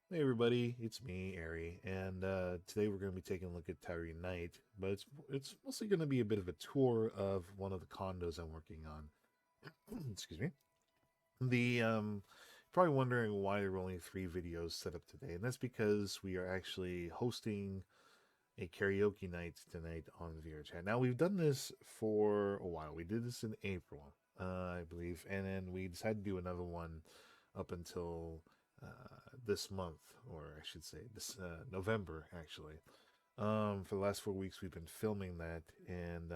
Hey everybody, it's me, Ari, and today we're going to be taking a look at Tyree Night, but it's mostly going to be a bit of a tour of one of the condos I'm working on. Excuse me. The Probably wondering why there are only three videos set up today, and that's because we are actually hosting a karaoke night tonight on VR Chat. Now we've done this for a while. We did this in April, I believe, and then we decided to do another one up until this month, or I should say this November, actually. For the last 4 weeks, we've been filming that, and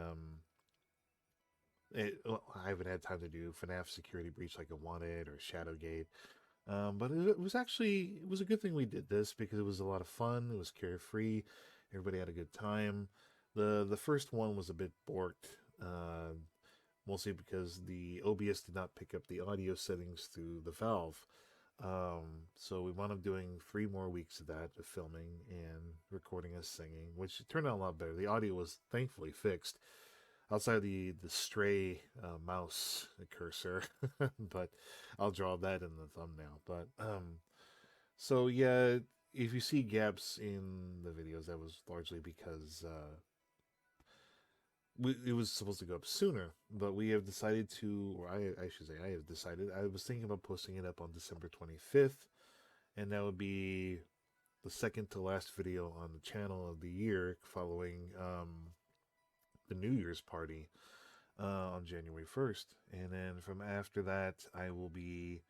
well, I haven't had time to do FNAF Security Breach like I wanted or Shadowgate. But it was actually it was a good thing we did this because it was a lot of fun. It was carefree. Everybody had a good time. The first one was a bit borked, mostly because the OBS did not pick up the audio settings through the valve. So we wound up doing 3 more weeks of that, of filming and recording us singing, which turned out a lot better. The audio was thankfully fixed outside the stray mouse cursor, but I'll draw that in the thumbnail. But so yeah, if you see gaps in the videos, that was largely because it was supposed to go up sooner, but we have decided to, or I should say, I have decided. I was thinking about posting it up on December 25th, and that would be the second to last video on the channel of the year, following the New Year's party on January 1st. And then from after that, I will be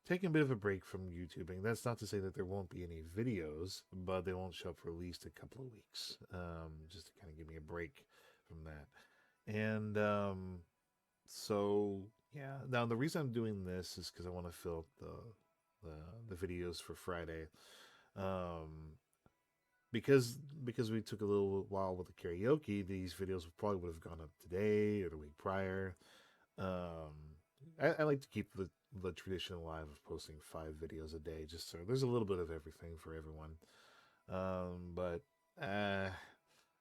taking a bit of a break from YouTubing. That's not to say that there won't be any videos, but they won't show up for at least a couple of weeks, just to kind of give me a break from that. And so, yeah. Now, the reason I'm doing this is because I want to fill up the videos for Friday. Um, because we took a little while with the karaoke, these videos probably would have gone up today or the week prior. Um, I like to keep the tradition alive of posting 5 videos a day, just so there's a little bit of everything for everyone. But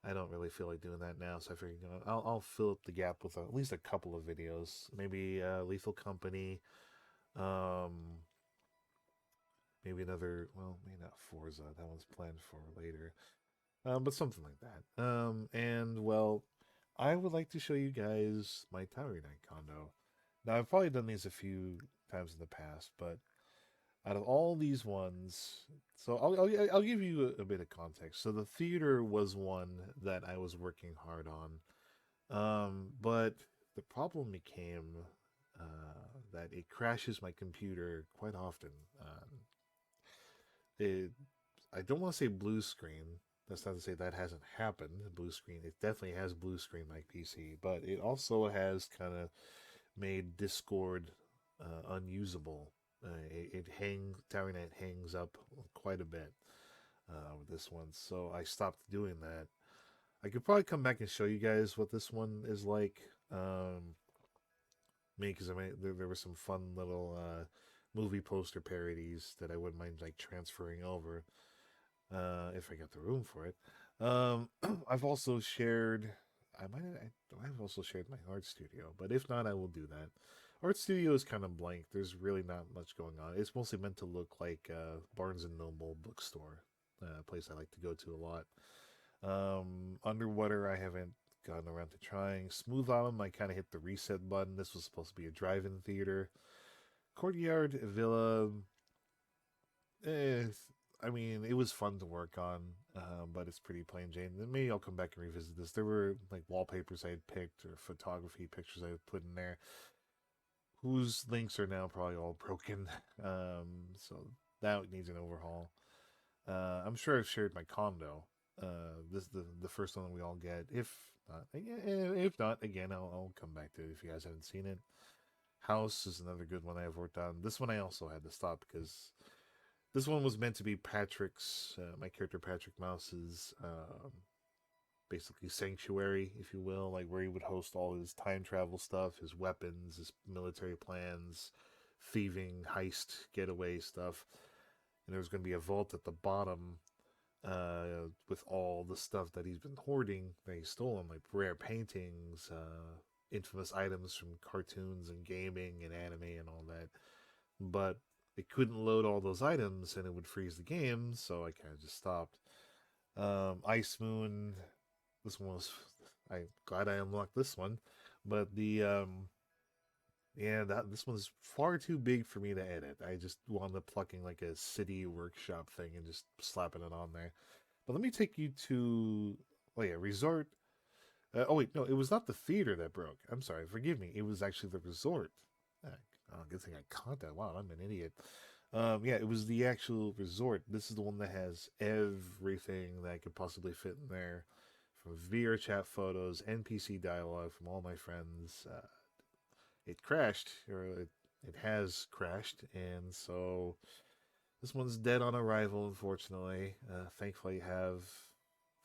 I don't really feel like doing that now, so I figured I'll fill up the gap with at least a couple of videos, maybe Lethal Company, um, maybe another. Well, maybe not Forza. That one's planned for later. But something like that. And well, I would like to show you guys my Tower Night condo. Now, I've probably done these a few times in the past, but out of all these ones, so I'll give you a bit of context. So the theater was one that I was working hard on, but the problem became that it crashes my computer quite often. It I don't want to say blue screen. That's not to say that hasn't happened. Blue screen. It definitely has blue screen my PC, but it also has kind of made Discord unusable. It hangs. Tower Night hangs up quite a bit with this one, so I stopped doing that. I could probably come back and show you guys what this one is like. Me, because there were some fun little movie poster parodies that I wouldn't mind like transferring over if I got the room for it. I've also shared. I've also shared my art studio, but if not, I will do that. Art studio is kind of blank. There's really not much going on. It's mostly meant to look like Barnes and Noble bookstore, a place I like to go to a lot. Underwater, I haven't gotten around to trying. Smooth Island, I kind of hit the reset button. This was supposed to be a drive-in theater. Courtyard Villa, eh, I mean, it was fun to work on, but it's pretty plain Jane. Then maybe I'll come back and revisit this. There were like wallpapers I had picked or photography pictures I had put in there, whose links are now probably all broken. So that needs an overhaul. I'm sure I've shared my condo. This is the first one that we all get. If not, again, I'll come back to it if you guys haven't seen it. House is another good one I've worked on. This one I also had to stop because this one was meant to be my character Patrick Mouse's, basically sanctuary, if you will, like where he would host all his time travel stuff, his weapons, his military plans, thieving, heist, getaway stuff. And there was going to be a vault at the bottom with all the stuff that he's been hoarding that he's stolen, like rare paintings, infamous items from cartoons and gaming and anime and all that. But it couldn't load all those items and it would freeze the game, so I kind of just stopped. Ice Moon, this one was I'm glad I unlocked this one, but the yeah, that this one's far too big for me to edit. I just wound up plucking like a city workshop thing and just slapping it on there. But let me take you to, oh yeah, resort. Oh wait, no, it was not the theater that broke. I'm sorry, forgive me. It was actually the resort. Uh, oh, good thing I caught that. Wow, I'm an idiot. Yeah, it was the actual resort. This is the one that has everything that could possibly fit in there, from VR chat photos, NPC dialogue from all my friends. It crashed, or it has crashed, and so this one's dead on arrival, unfortunately. Thankfully, I have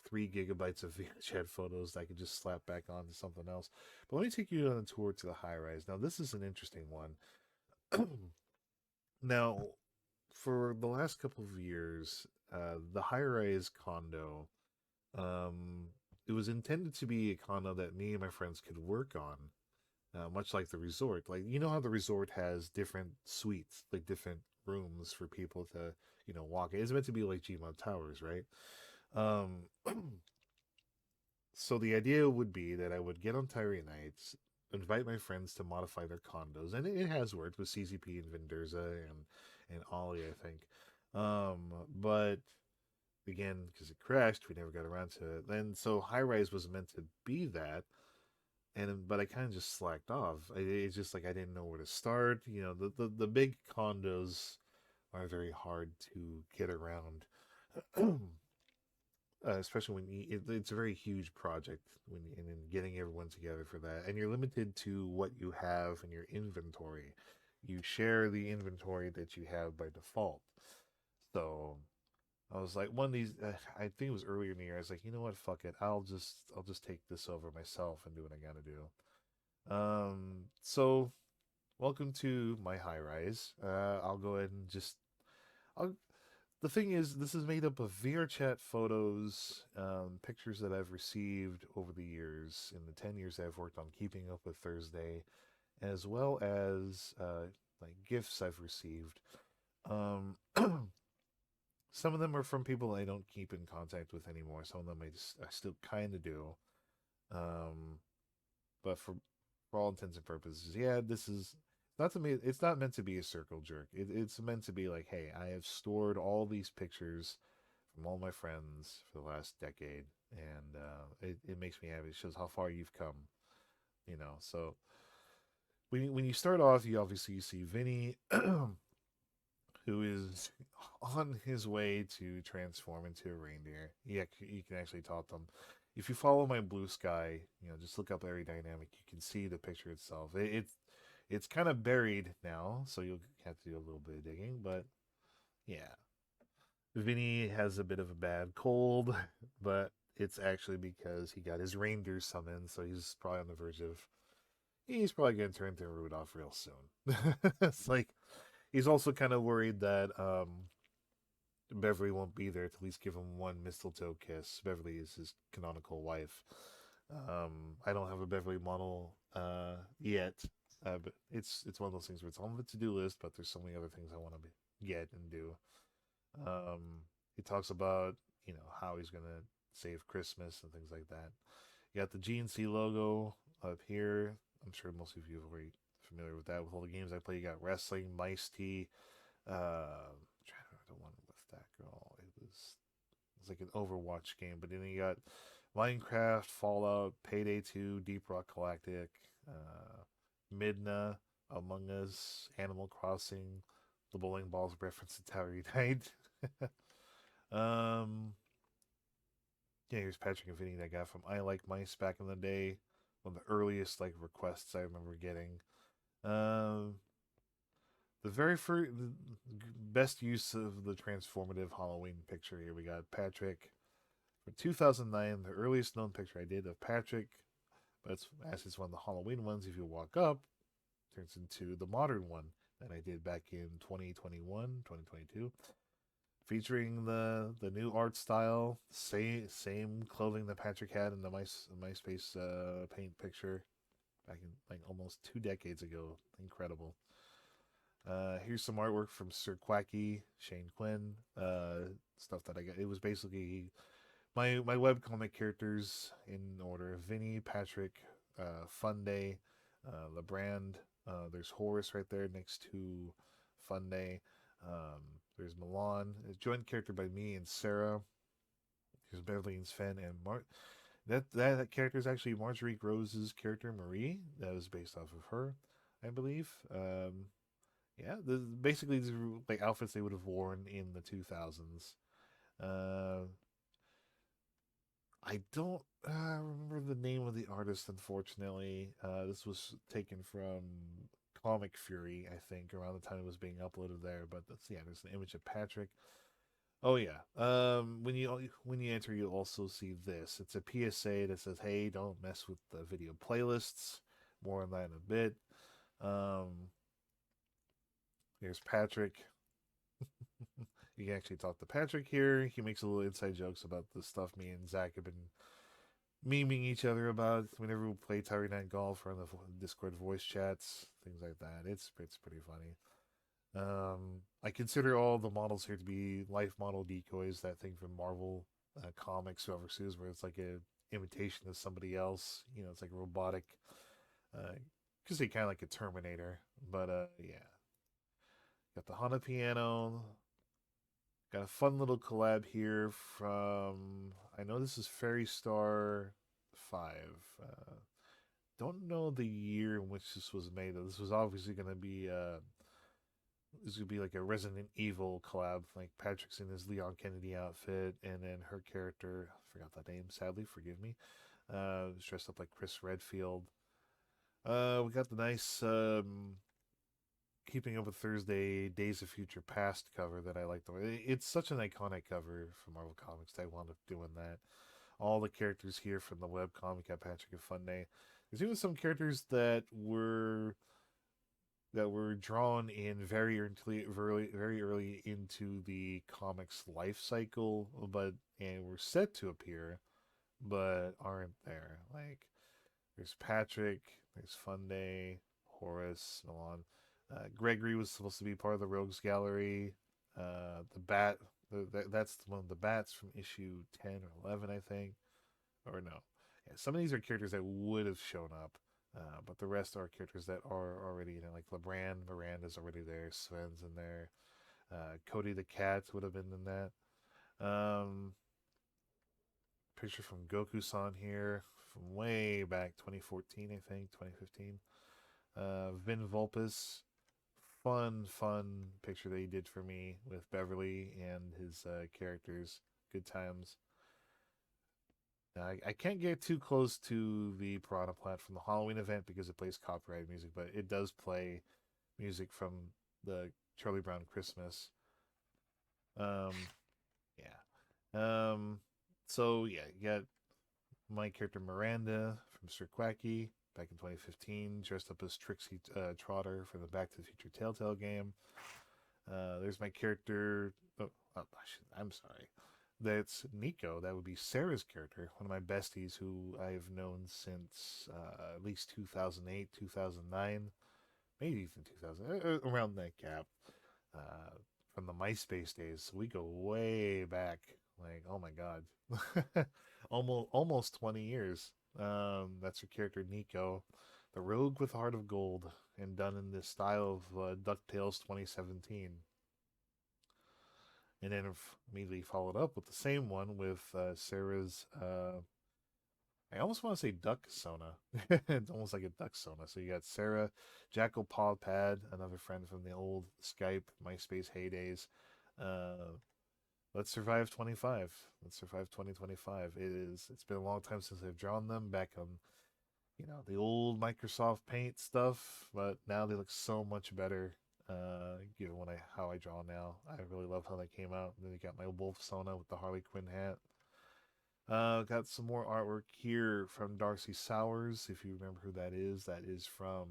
3 gigabytes of VRChat photos that I could just slap back onto something else. But let me take you on a tour to the high rise. Now, this is an interesting one. Now, for the last couple of years, the high rise condo, um, it was intended to be a condo that me and my friends could work on, much like the resort. Like, you know how the resort has different suites, like different rooms for people to, walk in. It's meant to be like Gmod Towers, right? Um, so the idea would be that I would get on Tyree nights, invite my friends to modify their condos, and it has worked with CCP and Vinderza and Ollie, I think. But again, because it crashed, we never got around to it. Then so high rise was meant to be that, and but I kind of just slacked off. It's just like I didn't know where to start. The big condos are very hard to get around. Especially when it's a very huge project and then getting everyone together for that, and you're limited to what you have in your inventory. You share the inventory that you have by default. So I was like, one of these, I think it was earlier in the year. I was like, you know what, fuck it, I'll just take this over myself and do what I gotta do. So welcome to my high rise. I'll go ahead and just I'll the thing is, this is made up of VRChat photos, pictures that I've received over the years, in the 10 years I've worked on Keeping Up with Thursday, as well as like gifts I've received. Um, some of them are from people I don't keep in contact with anymore. Some of them I still kind of do. Um, but for all intents and purposes, yeah, this is not to me. It's not meant to be a circle jerk. It's meant to be like, hey, I have stored all these pictures from all my friends for the last decade, and it makes me happy. It shows how far you've come, So when you start off, you see Vinny, who is on his way to transform into a reindeer. Yeah, you can actually talk to him. If you follow my blue sky, just look up Ari-Dynamic. You can see the picture itself. It's kind of buried now, so you'll have to do a little bit of digging. But yeah, Vinny has a bit of a bad cold, but it's actually because he got his reindeer summoned, so he's probably on the verge of. He's probably going to turn into a Rudolph real soon. It's like he's also kind of worried that Beverly won't be there to at least give him one mistletoe kiss. Beverly is his canonical wife. I don't have a Beverly model yet, but it's one of those things where it's on the to do list, but there's so many other things I want to get and do. He talks about how he's gonna save Christmas and things like that. You got the GNC logo up here. I'm sure most of you are already familiar with that. With all the games I play, you got wrestling, Mice T. I'm trying to remember the one with that girl. It's like an Overwatch game, but then you got Minecraft, Fallout, Payday 2, Deep Rock Galactic, Midna, Among Us, Animal Crossing, the bowling balls reference to Tower Unite. um, yeah, here's Patrick and Vinny that got from I Like Mice back in the day. One of the earliest like requests I remember getting. Um, the very first, the best use of the transformative Halloween picture here. We got Patrick for 2009, the earliest known picture I did of Patrick. But as it's one of the Halloween ones, if you walk up, turns into the modern one that I did back in 2021, 2022, featuring the new art style, same clothing that Patrick had in the MySpace paint picture back in like almost 2 decades ago. Incredible. Here's some artwork from Sir Quacky, Shane Quinn. Stuff that I got. It was basically my webcomic characters in order: Vinny, Patrick, Funday, Lebrand. There's Horace right there next to Funday. Um, there's Milan, a joint character by me and Sarah. There's Beverly and Sven and Mark. That character is actually Marjorie Rose's character Marie. That was based off of her, I believe. Yeah, basically these are like outfits they would have worn in the 2000s. Uh, I don't remember the name of the artist, unfortunately. This was taken from Comic Fury, I think, around the time it was being uploaded there. But that's, yeah, there's an image of Patrick. Oh yeah. When you enter, you'll also see this. It's a PSA that says, "Hey, don't mess with the video playlists." More on that in a bit. Um, Here's Patrick. You can actually talk to Patrick here. He makes a little inside jokes about the stuff me and Zach have been memeing each other about whenever we play Tyree Night Golf or on the Discord voice chats, things like that. It's pretty funny. I consider all the models here to be life model decoys. That thing from Marvel Comics overseas, where it's like a imitation of somebody else. You know, it's like robotic. Because they kind of like a Terminator. But yeah, got the Hana piano. Got a fun little collab here from, I know this is Fairy Star 5. Don't know the year in which this was made. This was obviously going to be this would be like a Resident Evil collab. Like Patrick's in his Leon Kennedy outfit, and then her character, I forgot that name, sadly, forgive me, was dressed up like Chris Redfield. We got the nice Keeping Up with Thursday Days of Future Past cover that I like. It's such an iconic cover for Marvel Comics that I wound up doing that. All the characters here from the web comic got Patrick and Funday. There's even some characters that were drawn in very early into the comics life cycle, but and were set to appear, but aren't there. Like there's Patrick, there's Funday, Horace, Milan. Gregory was supposed to be part of the Rogues Gallery. The Bat, that's one of the Bats from issue 10 or 11, I think. Or no. Yeah, some of these are characters that would have shown up, but the rest are characters that are already, like Lebrand, Miranda's already there, Sven's in there. Cody the Cat would have been in that. Picture from Goku-san here from way back 2014, I think, 2015. Vin Vulpes, fun picture that he did for me with Beverly and his characters. Good times. I can't get too close to the Piranha Plant from the Halloween event because it plays copyrighted music, but it does play music from the Charlie Brown Christmas. Um, yeah. So yeah, you got my character Miranda from Sir Quacky back in 2015, dressed up as Trixie Trotter from the Back to the Future Telltale game. There's my character. I'm sorry. That's Nico. That would be Sarah's character, one of my besties who I've known since at least 2008, 2009, maybe even 2000, around that gap, uh, from the MySpace days. So we go way back. Like, oh my god, almost 20 years. That's her character Nico, the rogue with a heart of gold, and done in the style of DuckTales 2017. And then immediately followed up with the same one with Sarah's. I almost want to say Duck Sona. It's almost like a Duck Sona. So you got Sarah, Jackal Paw Pad, another friend from the old Skype, MySpace heydays. Uh, Let's survive 25. Let's survive 2025. It's been a long time since I've drawn them back on, the old Microsoft Paint stuff, but now they look so much better. Given how I draw now, I really love how they came out. And then you got my Wolf Sona with the Harley Quinn hat. Got some more artwork here from Darcy Sowers. If you remember who that is from.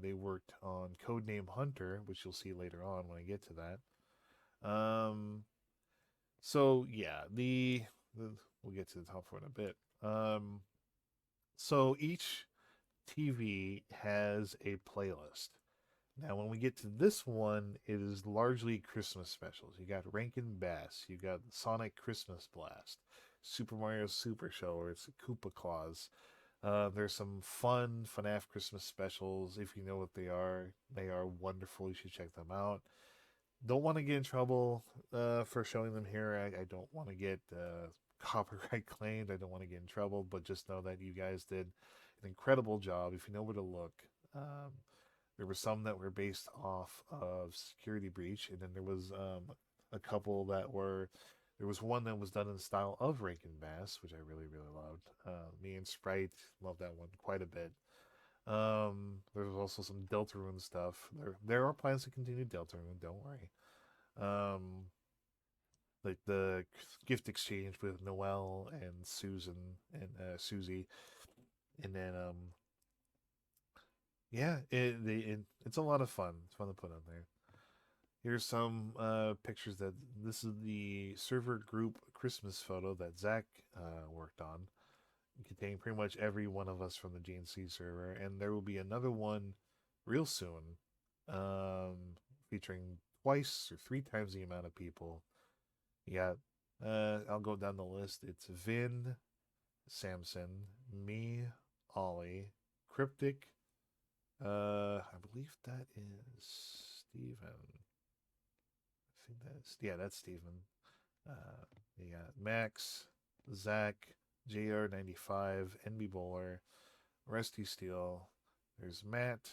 They worked on Codename Hunter, which you'll see later on when I get to that. So yeah, we'll get to the top four in a bit. So each TV has a playlist. Now, when we get to this one, it is largely Christmas specials. You got Rankin Bass, you got Sonic Christmas Blast, Super Mario Super Show, or it's Koopa Claus. There's some fun FNAF Christmas specials. If you know what they are wonderful. You should check them out. Don't want to get in trouble for showing them here. I don't want to get copyright claimed. I don't want to get in trouble, but just know that you guys did an incredible job. If you know where to look, um, there were some that were based off of Security Breach, and then there was a couple that were. There was one that was done in the style of Rankin Bass, which I really, really loved. Me and Sprite loved that one quite a bit. There's also some Deltarune stuff. There are plans to continue Deltarune. Don't worry. Um, like the gift exchange with Noelle and Susan and Susie, and then yeah, it's a lot of fun. It's fun to put on there. Here's some pictures that this is the server group Christmas photo that Zach worked on, containing pretty much every one of us from the GNC server, and there will be another one real soon, featuring twice or three times the amount of people. You got, I'll go down the list. It's Vin, Samson, me, Ollie, Cryptic. I believe that is Steven. I think that's Steven. You got Max, Zach, JR95, NB Bowler, Rusty Steel. There's Matt,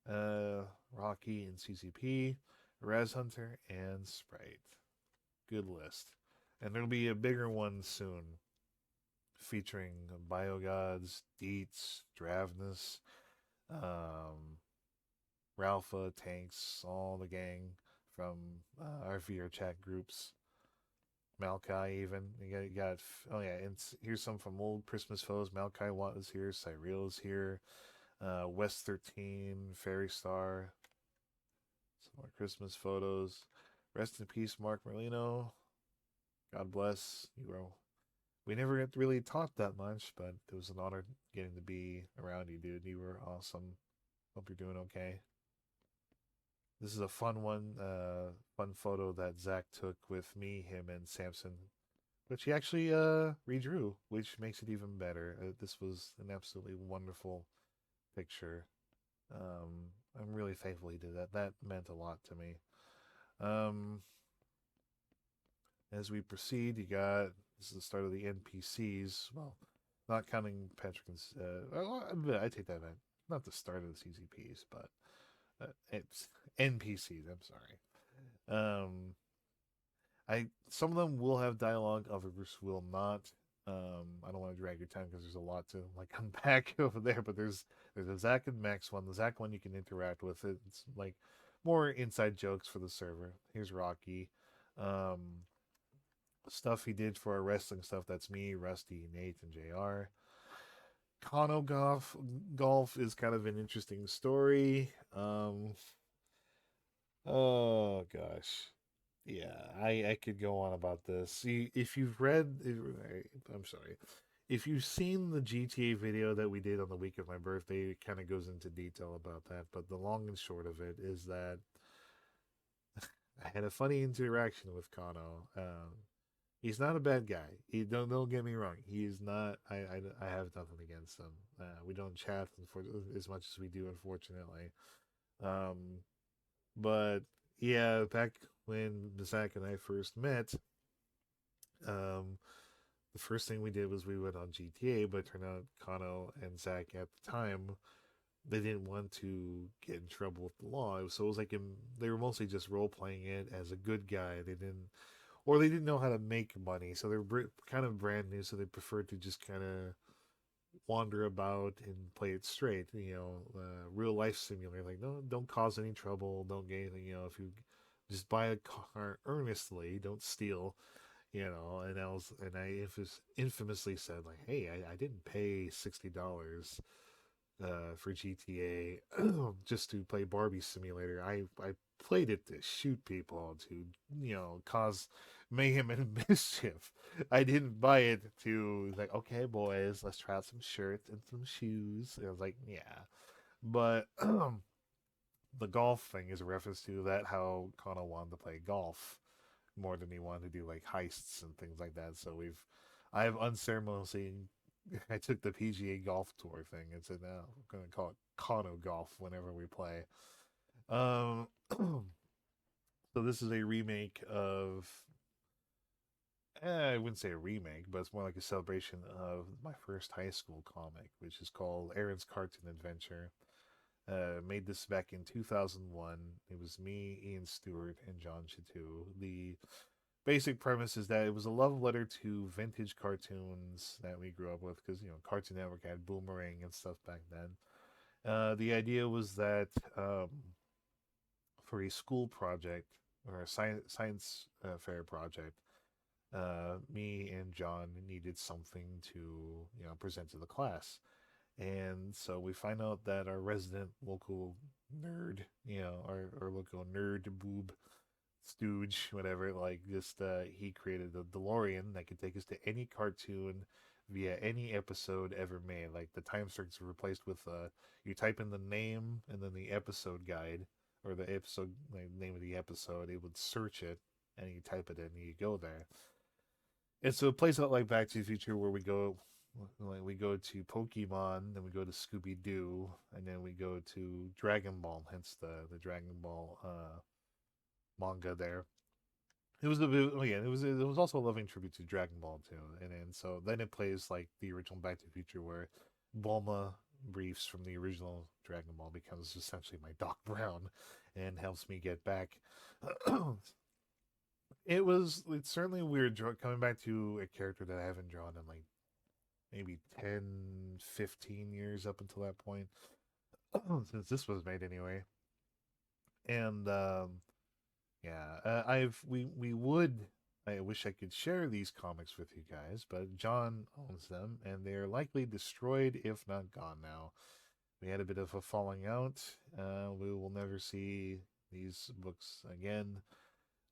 Rocky, and CCP, Raz Hunter, and Sprite. Good list. And there'll be a bigger one soon featuring Biogods, Deets, Dravnus, um, Ralpha, Tanks, all the gang from our VR chat groups. Malachi, even. You got oh yeah, and here's some from old Christmas photos. Malachi Watt is here, Cyril is here, West 13, Fairy Star. Some more Christmas photos. Rest in peace, Mark Merlino. God bless. We never get really talked that much, but it was an honor getting to be around you, dude. You were awesome. Hope you're doing okay. This is a fun one, fun photo that Zach took with me, him, and Samson, which he actually redrew, which makes it even better. This was an absolutely wonderful picture. I'm really thankful he did that. That meant a lot to me. Um, as we proceed, you got this is the start of the NPCs. Well, not counting Patrick and I take that back. Not the start of the CCPs, but it's NPCs. I'm sorry. I some of them will have dialogue, others will not. I don't want to drag your time because there's a lot to like unpack over there. But there's a Zach and Max one. The Zach one you can interact with. It's like more inside jokes for the server. Here's Rocky. Um, Stuff he did for our wrestling stuff. That's me, Rusty, Nate, and Jr. Condo golf is kind of an interesting story. Oh gosh, yeah, I could go on about this. See, if you've read, I'm sorry, if you've seen the GTA video that we did on the week of my birthday, it kind of goes into detail about that. But the long and short of it is that I had a funny interaction with Kano. He's not a bad guy. He don't get me wrong. He is not. I have nothing against him. We don't chat for as much as we do, unfortunately. Um, but yeah, back when Zach and I first met, um, the first thing we did was we went on GTA. But it turned out Kano and Zach at the time they didn't want to get in trouble with the law. So it was like they were mostly just role playing it as a good guy. They didn't know how to make money, so they're kind of brand new. So they preferred to just kind of wander about and play it straight. Real life simulator. Like, no, don't cause any trouble. Don't get anything. If you just buy a car earnestly, don't steal. And I infamously said like, hey, I didn't pay $60 for GTA just to play Barbie Simulator. I played it to shoot people, to cause mayhem and mischief. I didn't buy it to like, okay, boys, let's try out some shirts and some shoes. And I was like, yeah, but the golf thing is a reference to that how Condo wanted to play golf more than he wanted to do like heists and things like that. So I've unceremoniously I took the PGA golf tour thing and said now we're gonna call it Condo golf whenever we play. Um, so this is a remake of I wouldn't say a remake, but it's more like a celebration of my first high school comic, which is called Aaron's Cartoon Adventure. Made this back in 2001. It was me, Ian Stewart, and John Chitu. The basic premise is that it was a love letter to vintage cartoons that we grew up with because, Cartoon Network had Boomerang and stuff back then. The idea was that for a school project or a science fair project, me and John needed something to present to the class, and so we find out that our resident local nerd, our local nerd boob stooge, whatever, like just he created a DeLorean that could take us to any cartoon via any episode ever made. Like the time circuits were replaced with you type in the name and then the episode guide or the episode like, name of the episode. It would search it and you type it in and you go there. And so it plays out like Back to the Future, where we go to Pokemon, then we go to Scooby Doo, and then we go to Dragon Ball. Hence the Dragon Ball manga there. It was a bit, again. It was also a loving tribute to Dragon Ball too, and so then it plays like the original Back to the Future, where Bulma briefs from the original Dragon Ball becomes essentially my Doc Brown, and helps me get back. It's certainly weird coming back to a character that I haven't drawn in like maybe 10, 15 years up until that point, since this was made anyway. And yeah, we would. I wish I could share these comics with you guys, but John owns them, and they're likely destroyed, if not gone now. We had a bit of a falling out. We will never see these books again.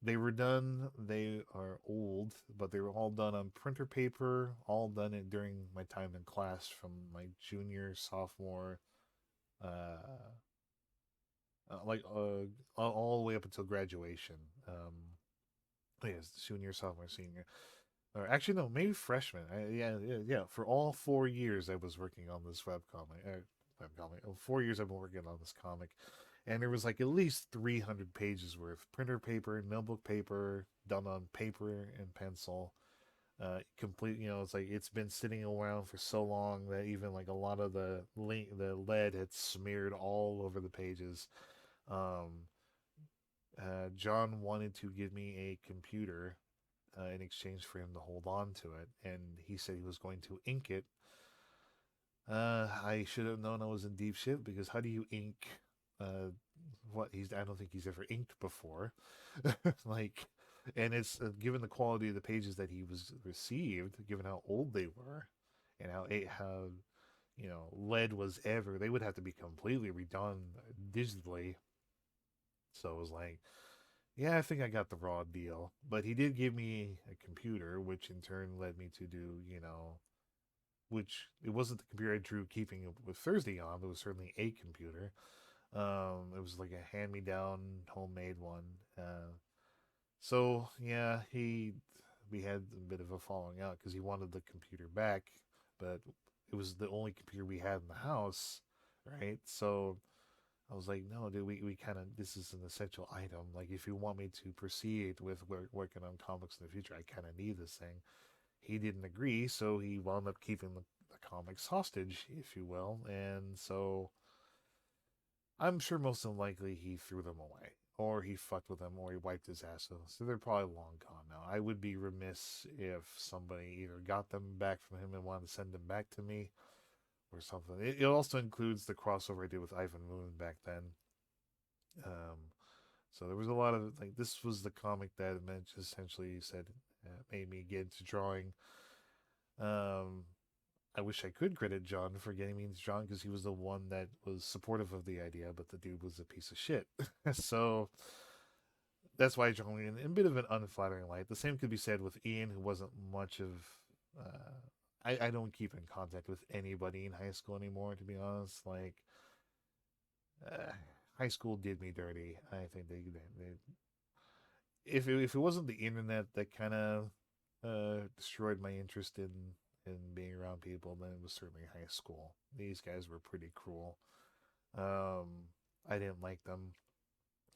They were done. They are old, but they were all done on printer paper. All done it during my time in class, from my junior, sophomore, uh, all the way up until graduation. Yes, junior, sophomore, senior, or actually no, maybe freshman. Yeah. For all 4 years, I was working on this webcomic. 4 years I've been working on this comic, and there was like at least 300 pages worth printer paper, notebook paper, done on paper and pencil. Complete, it's like it's been sitting around for so long that even like a lot of the lead had smeared all over the pages. Um, John wanted to give me a computer in exchange for him to hold on to it, and he said he was going to ink it. I should have known I was in deep shit, because how do you ink what he's I don't think he's ever inked before. Like, and it's given the quality of the pages that he was received, given how old they were, and how lead was ever, they would have to be completely redone digitally. So it was like, yeah, I think I got the raw deal. But he did give me a computer, which in turn led me to do, which it wasn't the computer I drew keeping it with Thursday on, but it was certainly a computer. It was like a hand-me-down, homemade one. So yeah, we had a bit of a falling out because he wanted the computer back, but it was the only computer we had in the house, right? So I was like, no, dude, we kind of, this is an essential item. Like, if you want me to proceed with working on comics in the future, I kind of need this thing. He didn't agree, so he wound up keeping the comics hostage, if you will. And so I'm sure most than likely he threw them away, or he fucked with them, or he wiped his ass with them. So they're probably long gone now. I would be remiss if somebody either got them back from him and wanted to send them back to me, or something. It also includes the crossover I did with Ivan Moon back then. So there was a lot of like, this was the comic that essentially said made me get into drawing. Um, I wish I could credit John for getting me into drawing, because he was the one that was supportive of the idea, but the dude was a piece of shit. So that's why I drew in a bit of an unflattering light. The same could be said with Ian, who wasn't much of. I don't keep in contact with anybody in high school anymore, to be honest. Like, uh, high school did me dirty. I think they if it wasn't the internet that kind of destroyed my interest in being around people, then it was certainly high school. These guys were pretty cruel. I didn't like them,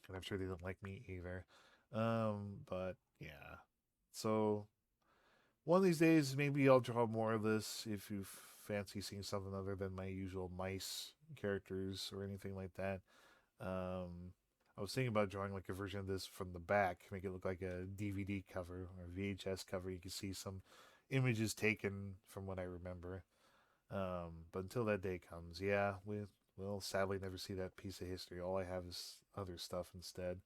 and I'm sure they didn't like me either. But yeah. So one of these days, maybe I'll draw more of this if you fancy seeing something other than my usual mice characters or anything like that. Um, I was thinking about drawing like a version of this from the back, make it look like a DVD cover or VHS cover. You can see some images taken from what I remember. But until that day comes, yeah, we'll sadly never see that piece of history. All I have is other stuff instead.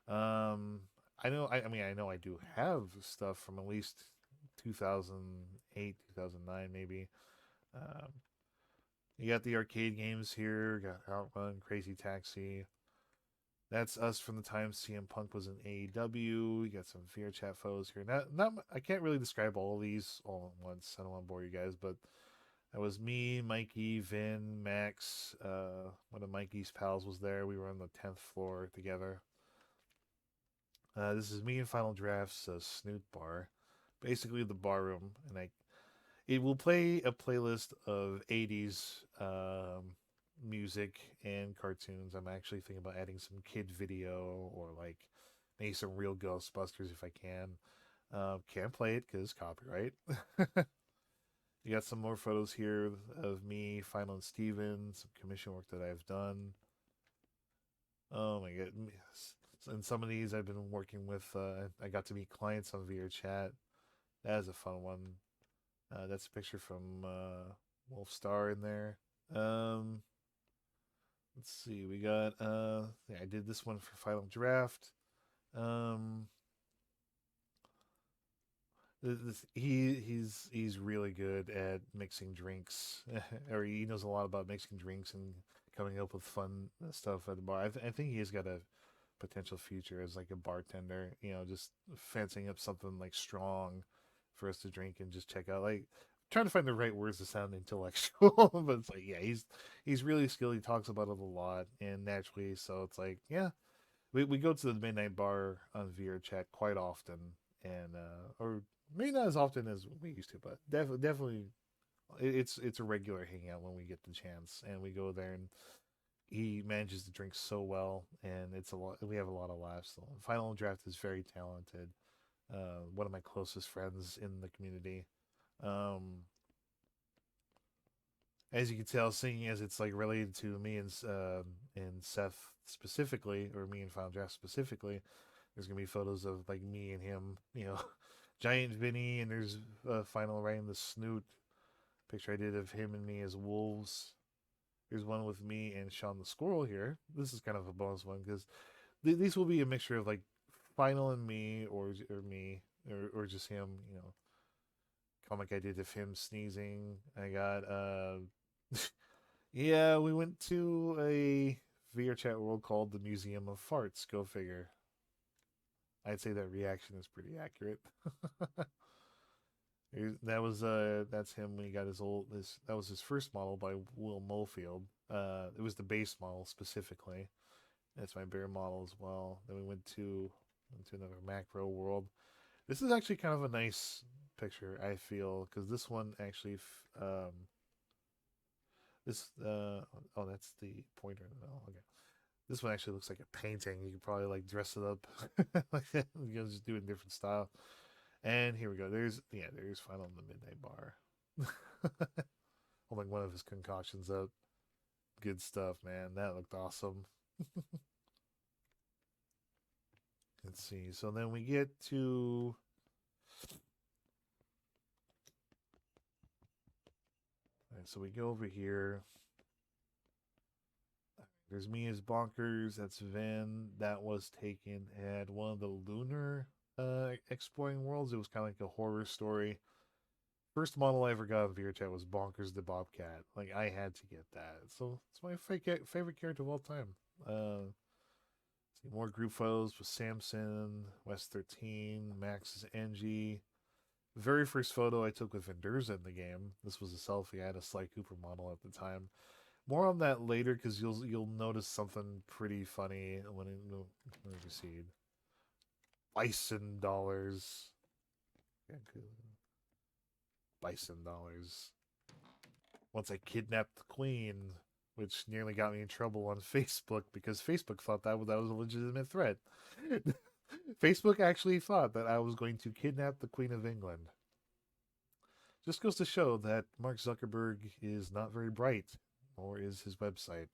Um, I know. I mean, I know I do have stuff from at least 2008, 2009, maybe. Um, you got the arcade games here. Got Outrun, Crazy Taxi. That's us from the time CM Punk was in AEW. You got some VRChat photos here. Not. I can't really describe all of these all at once. I don't want to bore you guys, but that was me, Mikey, Vin, Max. One of Mikey's pals was there. We were on the 10th floor together. This is me in Final Draft's Snoot Bar, basically the bar room, and it will play a playlist of 80s music and cartoons. I'm actually thinking about adding some kid video or like maybe some real Ghostbusters if I can. Can't play it because copyright. You got some more photos here of me, Final and Steven, some commission work that I've done. Oh my god. And some of these I've been working with, I got to meet clients on VR chat. That is a fun one. That's a picture from Wolf Star in there. Um, let's see. We got, yeah, I did this one for Final Draft. Um, he's really good at mixing drinks, or he knows a lot about mixing drinks and coming up with fun stuff at the bar. I think he's got a potential future as like a bartender. Just fancying up something like strong for us to drink and just check out. Like trying to find the right words to sound intellectual, but it's like yeah, he's really skilled. He talks about it a lot and naturally. So it's like yeah, we go to the midnight bar on VR chat quite often, and or maybe not as often as we used to, but definitely it's a regular hangout when we get the chance, and we go there and he manages to drink so well, and it's a lot. We have a lot of laughs. So Final Draft is very talented. One of my closest friends in the community. Um, as you can tell, seeing as it's like related to me and Seth specifically, or me and Final Draft specifically, there's gonna be photos of like me and him. Giant Vinny, and there's Final right in the snoot picture I did of him and me as wolves. Here's one with me and Sean the Squirrel here. This is kind of a bonus one because these will be a mixture of like Final and me, or me, or just him. Comic I did of him sneezing. I got yeah, we went to a VR chat world called the Museum of Farts. Go figure. I'd say that reaction is pretty accurate. That's him when he got his that was his first model by Will Mofield. It was the base model specifically. That's my bear model as well. Then we went to another macro world. This is actually kind of a nice picture, I feel, because this one actually this oh, that's the pointer. Oh, okay. This one actually looks like a painting. You could probably like dress it up like that. Just do it in a different style. And here we go. There's Final in the Midnight Bar. Holding one of his concoctions up. Good stuff, man. That looked awesome. Let's see. So then we get to so we go over here. There's me as Bonkers. That's Vin. That was taken at one of the lunar exploring worlds. It was kind of like a horror story. First model I ever got in VRChat was Bonkers the Bobcat. Like I had to get that. So it's my favorite character of all time. See more group photos with Samson, West 13, Max is Angie. Very first photo I took with Vendurza in the game. This was a selfie. I had a Sly Cooper model at the time. More on that later because you'll notice something pretty funny when we proceed. Bison dollars. Yeah, bison dollars. Once I kidnapped the queen, which nearly got me in trouble on Facebook because Facebook thought that was a legitimate threat. Facebook actually thought that I was going to kidnap the Queen of England. Just goes to show that Mark Zuckerberg is not very bright, or is his website.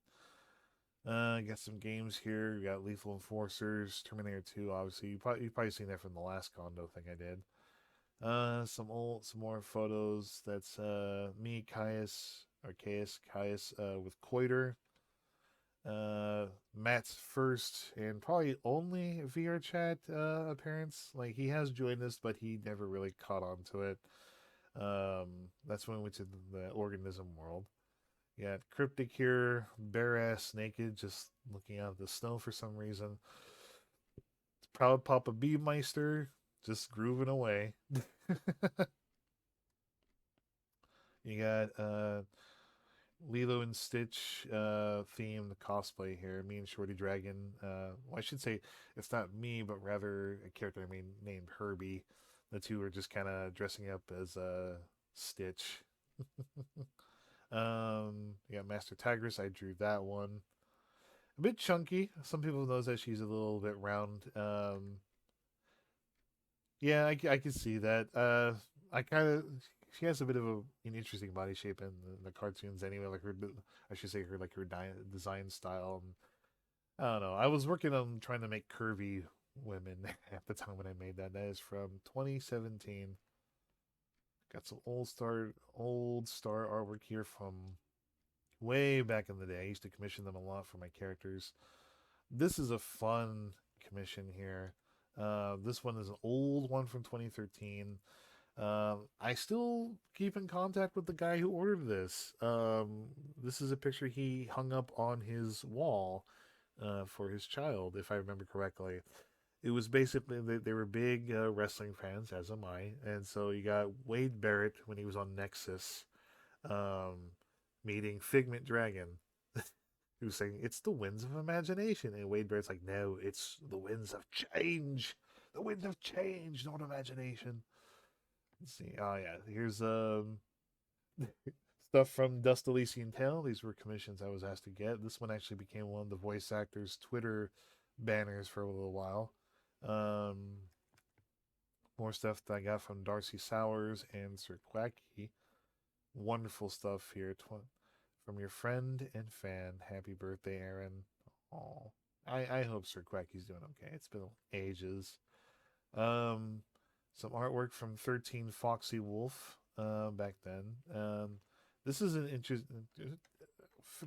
Got some games here. We got Lethal Enforcers, Terminator 2. Obviously, you've probably seen that from the last Condo thing I did. Some more photos. That's me, Caius, or Caius, with Coiter. Matt's first and probably only VR chat appearance. Like he has joined us, but he never really caught on to it. That's when we went to the organism world. Yeah, Cryptic here, bare ass naked, just looking out of the snow for some reason. Proud Papa Beemeister, just grooving away. You got Lilo and Stitch themed cosplay here. Me and Shorty Dragon. Well, I should say it's not me, but rather a character named Herbie. The two are just kind of dressing up as Stitch. Yeah, Master Tigress. I drew that one. A bit chunky. Some people knows that she's a little bit round. Yeah, I can see that. I kind of she has a bit of an interesting body shape in the cartoons anyway. Like I should say her design style. I don't know. I was working on trying to make curvy women at the time when I made that. That is from 2017. Got some old star artwork here from way back in the day. I used to commission them a lot for my characters. This is a fun commission here. This one is an old one from 2013. I still keep in contact with the guy who ordered this. This is a picture he hung up on his wall for his child, if I remember correctly. It was basically they were big wrestling fans, as am I, and so you got Wade Barrett when he was on Nexus, um, meeting Figment Dragon, who was saying it's the winds of imagination, and Wade Barrett's like, no, it's the winds of change, the wind of change, not imagination. Let's see. Oh yeah, here's stuff from Dust Elysian Tale. These were commissions I was asked to get. This one actually became one of the voice actors' Twitter banners for a little while. Um, More stuff that I got from Darcy Sowers and Sir Quacky. Wonderful stuff here. From your friend and fan. Happy birthday, Aaron. Oh, I hope Sir Quacky's doing okay. It's been ages. Um, some artwork from 13 Foxy Wolf back then. This is an interesting.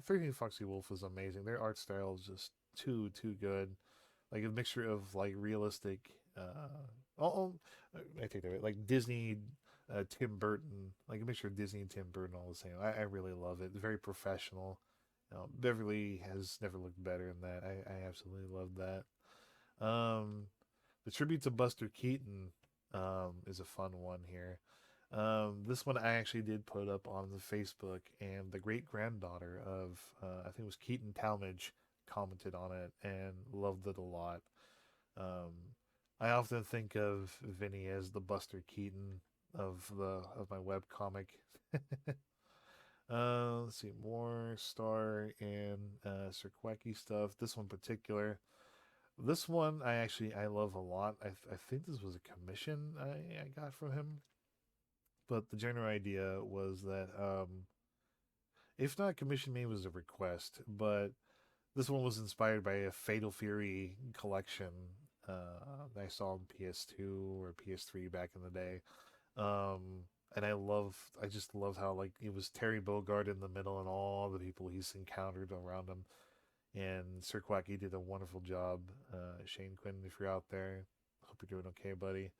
13 Foxy Wolf was amazing. Their art style is just too good. Like a mixture of like realistic. I take that right. Like Disney, Tim Burton. Like a mixture of Disney and Tim Burton all the same. I really love it. Very professional. Beverly has never looked better than that. I absolutely love that. The tribute to Buster Keaton is a fun one here. This one I actually did put up on the Facebook, and the great granddaughter of I think it was Keaton Talmadge commented on it and loved it a lot. Um, I often think of Vinny as the Buster Keaton of my web comic. Let's see, more Star and Sir Quacky stuff. This one particular. This one I love a lot. I think this was a commission I got from him. But the general idea was that if not commission, maybe it was a request. But this one was inspired by a Fatal Fury collection that I saw on PS2 or PS3 back in the day. And I just love how like it was Terry Bogard in the middle and all the people he's encountered around him. And Sir Quacky did a wonderful job. Shane Quinn, if you're out there, hope you're doing okay, buddy.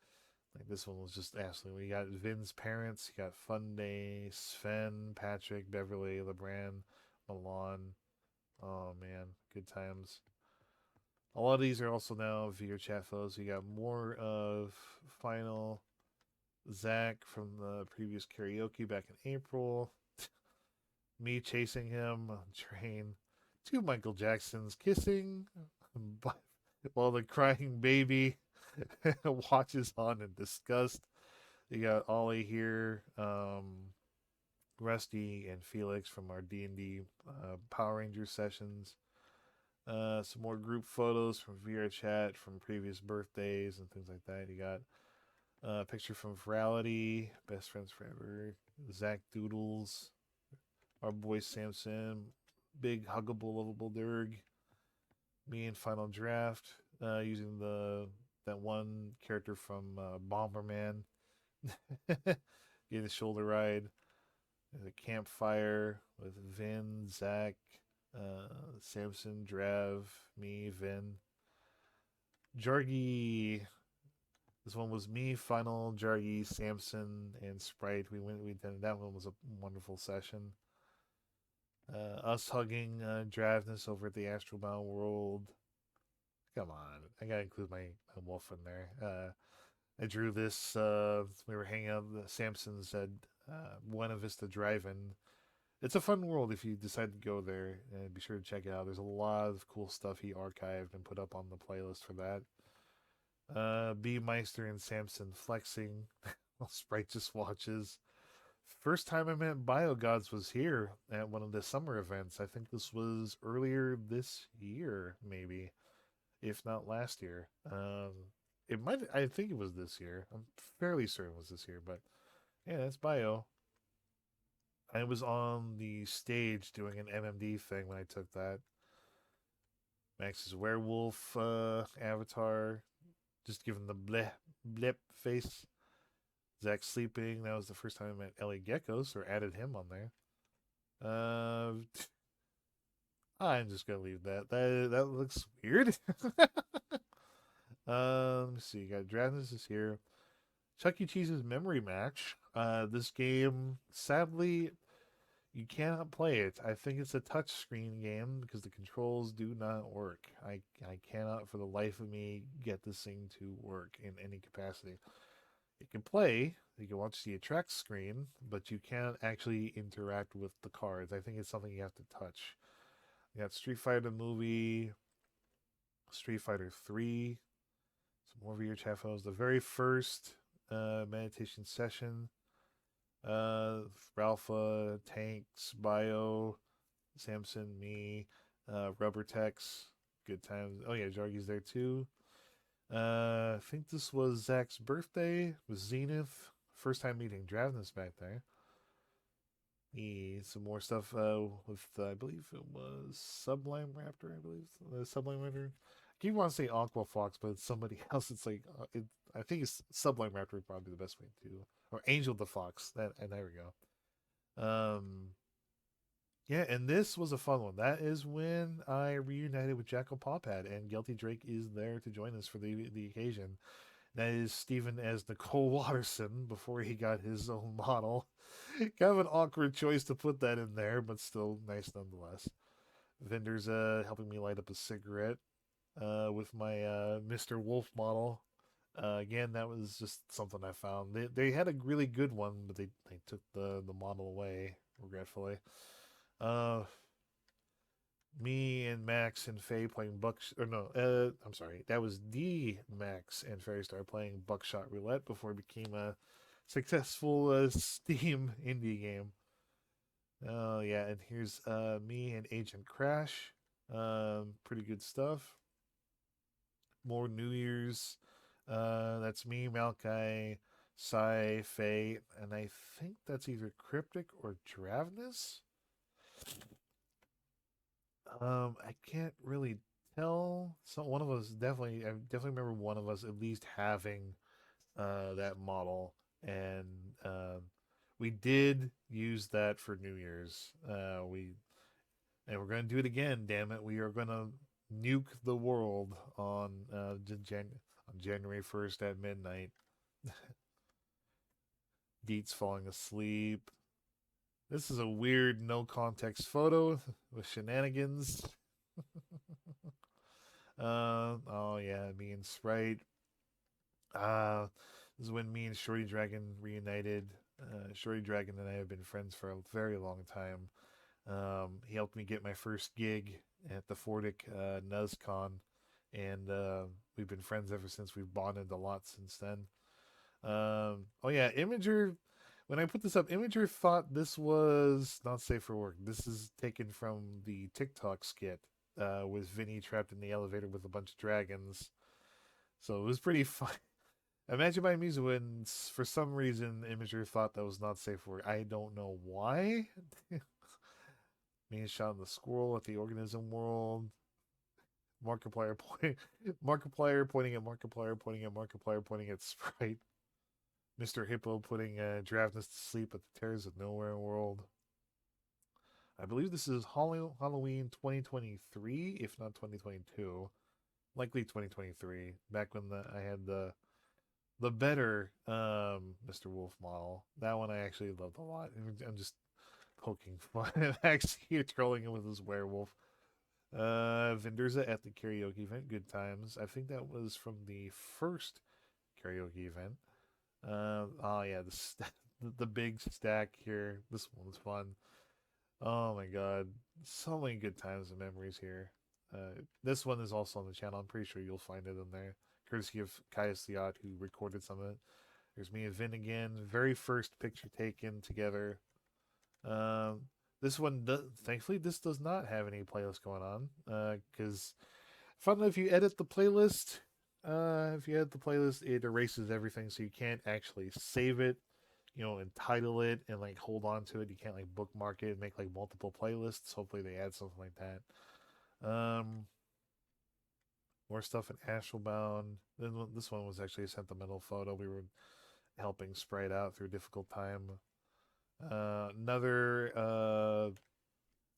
Like this one was just absolutely. You got Vin's parents, you got Fun Day, Sven, Patrick, Beverly, LeBran, Milan. Oh man, good times. A lot of these are also now via chat photos. You got more of Final Zach from the previous karaoke back in April. me chasing him on train, two Michael Jacksons kissing, but while the crying baby watches on in disgust. You got Ollie here, Rusty and Felix from our D&D Power Ranger sessions. Some more group photos from VR chat from previous birthdays and things like that. You got a picture from Virality, Best Friends Forever, Zach Doodles, our boy Samson, big huggable, lovable Dirg, me in Final Draft, using that one character from Bomberman, getting the shoulder ride, the campfire with Vin, Zach, Samson, Drav, me, Vin, Jargy. This one was me, Final, Jargy, Samson, and Sprite. We did that one was a wonderful session. Us hugging Dravnus over at the Astrobound World. Come on, I gotta include my wolf in there. I drew this. We were hanging out. Samson said Buena Vista Drive-In. It's a fun world if you decide to go there. Be sure to check it out. There's a lot of cool stuff he archived and put up on the playlist for that. B Meister and Samson flexing while Sprite just watches. First time I met Biogods was here at one of the summer events. I think this was earlier this year, maybe, if not last year. It might. I think it was this year. I'm fairly certain it was this year, but yeah, that's Bio. I was on the stage doing an MMD thing when I took that. Max's werewolf avatar, just giving the blip face. Zach sleeping. That was the first time I met Ellie Geckos or added him on there. I'm just gonna leave that. That looks weird. Let me see. Got Dragons is here. Chuck E. Cheese's Memory Match. This game, sadly, you cannot play it. I think it's a touchscreen game because the controls do not work. I cannot for the life of me get this thing to work in any capacity. You can play, you can watch the attract screen, but you can't actually interact with the cards. I think it's something you have to touch. You got Street Fighter movie, Street Fighter 3, some more VR chat photos. The very first meditation session. Ralpha, Tanks, Bio, Samson, me, Rubber Tex, good times. Oh yeah, Jargy's there too. I think this was Zach's birthday with Zenith. First time meeting Dravnus back there. Some more stuff with I believe it was Sublime Raptor. I believe Sublime Raptor. I keep want to say Aqua Fox, but it's somebody else. It's like I think it's Sublime Raptor would probably be the best way to, or Angel the Fox. That and there we go. Yeah, and this was a fun one. That is when I reunited with Jackal Popad, and Guilty Drake is there to join us for the occasion. That is Steven as Nicole Watterson before he got his own model. Kind of an awkward choice to put that in there, but still nice nonetheless. Vendor's helping me light up a cigarette with my Mr. Wolf model. Again, that was just something I found. They had a really good one, but they took the model away, regretfully. Uh, Me and Max and Faye playing or no, I'm sorry, that was the Max and Fairy Star playing Buckshot Roulette before it became a successful Steam indie game. Oh yeah, and here's me and Agent Crash. Pretty good stuff. More New Year's. That's me, Malachi, Sai, Faye, and I think that's either Cryptic or Dravnus. I can't really tell. So one of us definitely, I definitely remember one of us at least having that model, and we did use that for New Year's. We're gonna do it again. Damn it, we are gonna nuke the world on on January 1st at midnight. Deet's falling asleep. This is a weird no context photo with shenanigans. Oh yeah, me and Sprite. This is when me and Shorty Dragon reunited. Shorty Dragon and I have been friends for a very long time. He helped me get my first gig at the Fordic NuzCon, and we've been friends ever since. We've bonded a lot since then. Oh yeah, Imager. When I put this up, Imager thought this was not safe for work. This is taken from the TikTok skit with Vinny trapped in the elevator with a bunch of dragons. So it was pretty fun. Imagine my music when, for some reason, Imager thought that was not safe for work. I don't know why. Me shot in the squirrel at the organism world. Markiplier point, Markiplier pointing at Markiplier, pointing at Markiplier, pointing at Sprite. Mr. Hippo putting Draveness to sleep at the Terrors of Nowhere world. I believe this is Halloween 2023, if not 2022. Likely 2023. Back when I had the better Mr. Wolf model. That one I actually loved a lot. I'm just poking fun at actually trolling him with his werewolf. Venderza at the karaoke event. Good times. I think that was from the first karaoke event. Oh yeah, the big stack here. This one was fun. Oh my god, so many good times and memories here. This one is also on the channel. I'm pretty sure you'll find it in there, courtesy of Caius the Odd, who recorded some of it. There's me and Vin again. Very first picture taken together. Um, this one, thankfully, this does not have any playlist going on. Because fun if you edit the playlist, it erases everything, so you can't actually save it, and title it and like hold on to it. You can't like bookmark it and make like multiple playlists. Hopefully they add something like that. More stuff in Astralbound. Then this one was actually a sentimental photo. We were helping Sprite out through a difficult time. Another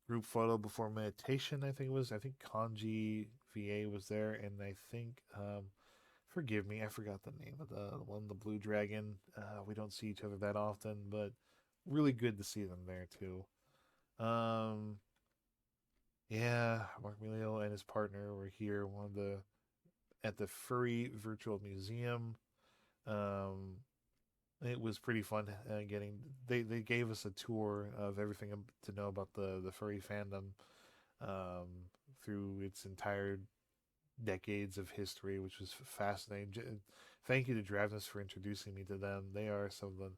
group photo before meditation. I think it was. I think Kanji VA was there, and I think forgive me, I forgot the name of the one, the Blue Dragon. We don't see each other that often, but really good to see them there too. Um, yeah, Mark Melio and his partner were here. One of the at the Furry Virtual Museum. Um, it was pretty fun getting. They gave us a tour of everything to know about the furry fandom um, through its entire decades of history, which was fascinating. Thank you to Draveness for introducing me to them. They are some of the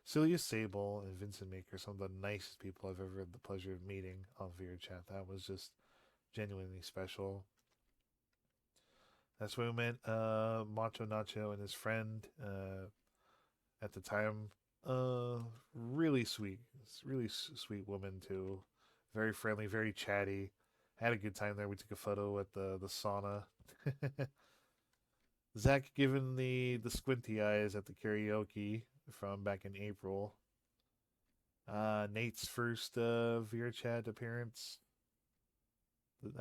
Celia Sable and Vincent Maker, some of the nicest people I've ever had the pleasure of meeting on VRChat. That was just genuinely special. That's where we met Macho Nacho and his friend at the time. Really sweet, really sweet woman too. Very friendly, very chatty. Had a good time there. We took a photo at the sauna. Zach giving the squinty eyes at the karaoke from back in April. Nate's first VRChat appearance.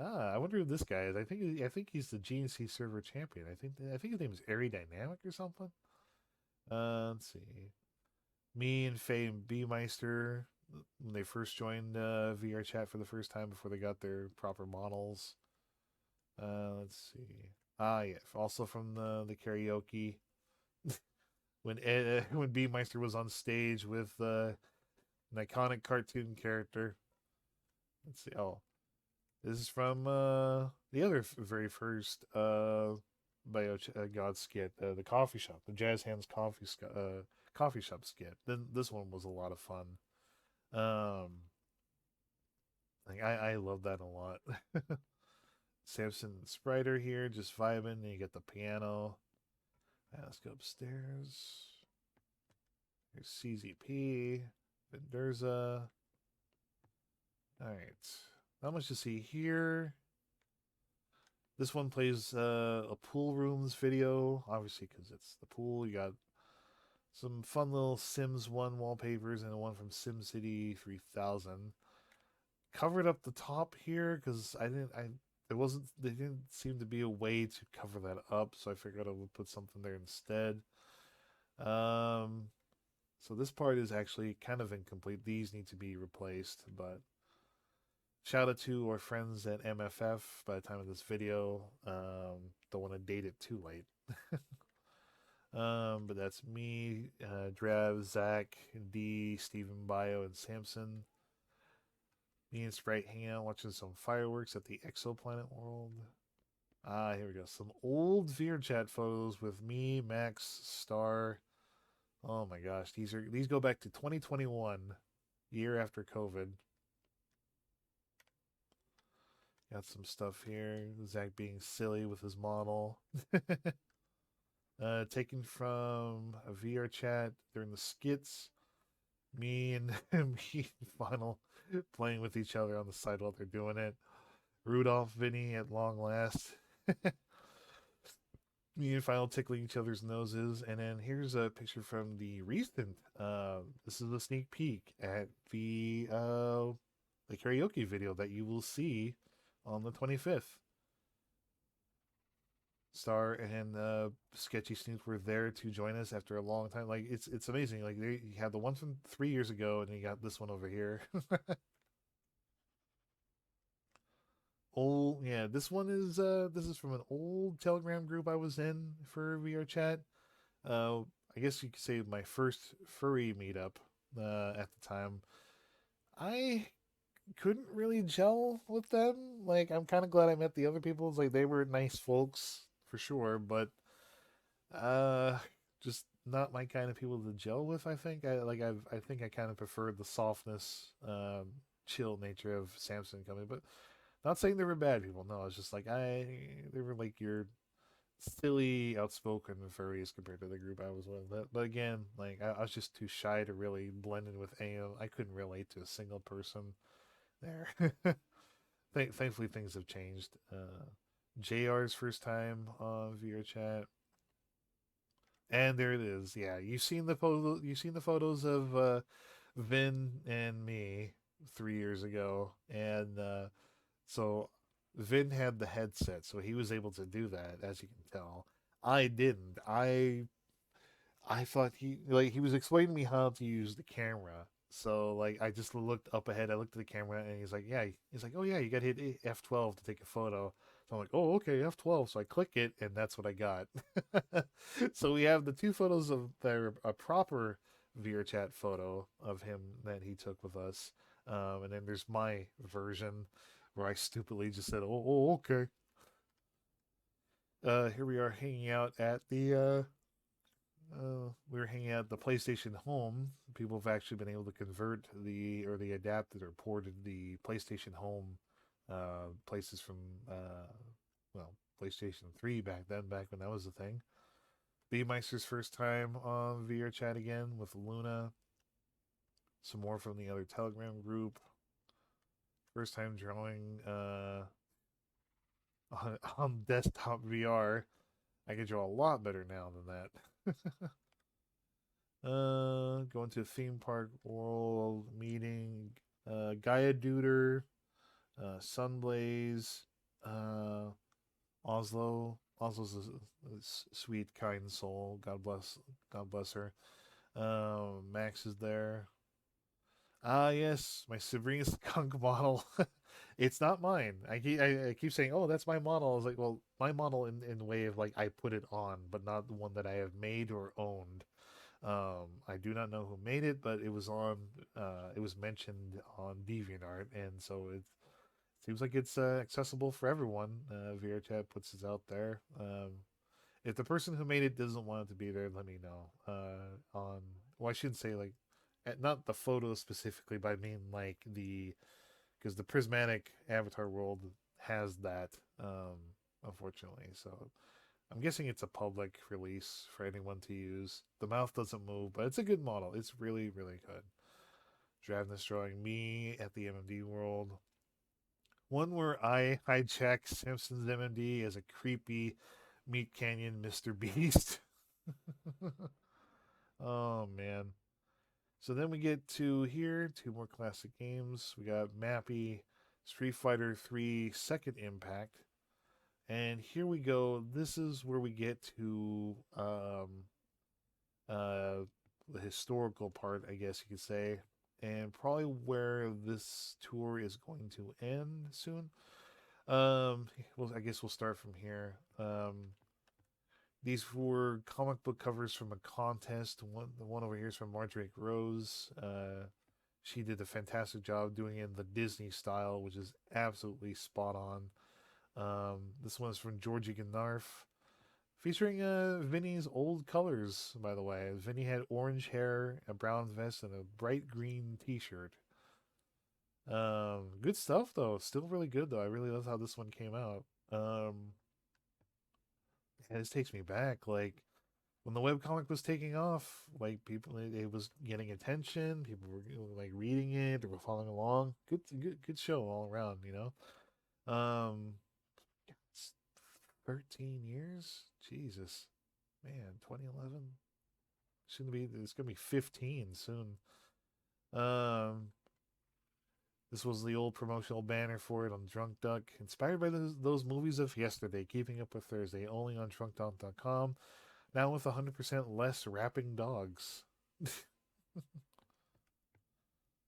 I wonder who this guy is. I think he's the GNC server champion. I think his name is Ari-Dynamic or something. Let's see. Me and Faye and B Meister when they first joined VRChat for the first time before they got their proper models. Let's see. Yeah. Also from the karaoke when when B Meister was on stage with an iconic cartoon character. Let's see. Oh, this is from the other very first Bio God skit, the coffee shop, the Jazz Hands coffee shop skit. Then this one was a lot of fun. Um, like I love that a lot. Samson and Sprite are here, just vibing. And you get the piano. Let's go upstairs. Here's CZP, Venderza. All right, not much to see here. This one plays a pool rooms video, obviously because it's the pool. You got some fun little Sims 1 wallpapers and one from SimCity 3000. Covered up the top here because there didn't seem to be a way to cover that up, so I figured I would put something there instead. So this part is actually kind of incomplete. These need to be replaced, but shout out to our friends at MFF by the time of this video. Don't want to date it too late. But that's me, Drav, Zach, D, Stephen, Bio, and Samson. Me and Sprite hanging out watching some fireworks at the exoplanet world. Ah, here we go. Some old VRChat photos with me, Max, Star. Oh my gosh, these go back to 2021, year after COVID. Got some stuff here. Zach being silly with his model. Taken from a VR chat during the skits. Me and me and Final playing with each other on the side while they're doing it. Rudolph, Vinny at long last. Me and Final tickling each other's noses. And then here's a picture from the recent. This is a sneak peek at the karaoke video that you will see on the 25th. Star and Sketchy Snoop were there to join us after a long time. Like it's amazing. Like you had the one from 3 years ago, and you got this one over here. Old, yeah. This is from an old Telegram group I was in for VR chat. Uh, I guess you could say my first furry meetup at the time. I couldn't really gel with them. Like I'm kind of glad I met the other people. It's like they were nice folks for sure, but Uh, just not my kind of people to gel with. I think I think I kind of prefer the softness, chill nature of Samson coming. But not saying they were bad people. No, it's just like they were like your silly, outspoken furries compared to the group I was with. But again, like I was just too shy to really blend in with any of them. I couldn't relate to a single person there. Thankfully, things have changed. JR's first time on VR chat. And there it is. Yeah, you've seen the photo. You've seen the photos of Vin and me 3 years ago, and so Vin had the headset, so he was able to do that, as you can tell. I didn't. I thought he was explaining to me how to use the camera. So like I just looked up ahead. I looked at the camera, and he's like, "Yeah." He's like, "Oh yeah, you got to hit F12 to take a photo." So I'm like, "Oh okay, F12." So I click it, and that's what I got. So we have the two photos of their a proper VRChat photo of him that he took with us, and then there's my version where I stupidly just said, "Oh okay." Here we are hanging out at the we were hanging out at the PlayStation Home. People have actually been able to convert the adapted or ported the PlayStation Home places from well PlayStation 3 back then, back when that was a thing. B Meister's first time on VR chat again with Luna. Some more from the other Telegram group. First time drawing on desktop VR. I can draw a lot better now than that. Going to a theme park world meeting. Gaia Duder, Sunblaze, uh, Oslo. Oslo's a sweet, kind soul. God bless her. Max is there. Ah, yes, my Sabrina skunk model. It's not mine. I keep saying, "Oh, that's my model." I was like, "Well, my model in the way of like I put it on, but not the one that I have made or owned." I do not know who made it, but it was on. It was mentioned on DeviantArt, and so it seems like it's accessible for everyone. VRChat puts it out there. If the person who made it doesn't want it to be there, let me know. On well, I shouldn't say like, not the photo specifically, but I mean like the because the prismatic avatar world has that. Unfortunately, so I'm guessing it's a public release for anyone to use. The mouth doesn't move, but it's a good model. It's really, really good. Dravnus drawing me at the MMD world. One where I hijack Simpsons MMD as a creepy Meat Canyon Mr. Beast. Oh, man. So then we get to here, two more classic games. We got Mappy, Street Fighter 3 Second Impact. And here we go. This is where we get to uh, the historical part, I guess you could say, and probably where this tour is going to end soon. Well, I guess we'll start from here. These were comic book covers from a contest. The one over here is from Marjorie Rose. She did a fantastic job doing it in the Disney style, which is absolutely spot on. This one's from Georgie Gnarf, featuring Vinny's old colors, by the way. Vinny had orange hair, a brown vest, and a bright green T-shirt. Good stuff though. Still really good though. I really love how this one came out. And this takes me back, like when the webcomic was taking off, like people, it was getting attention. People were like reading it, they were following along. Good show all around. It's 13 years. Jesus, man, 2011. Shouldn't be. It's gonna be 15 soon. Um, this was the old promotional banner for it on Drunk Duck, inspired by those movies of yesterday. Keeping Up with Thursday, only on DrunkDuck.com. Now with 100% less rapping dogs.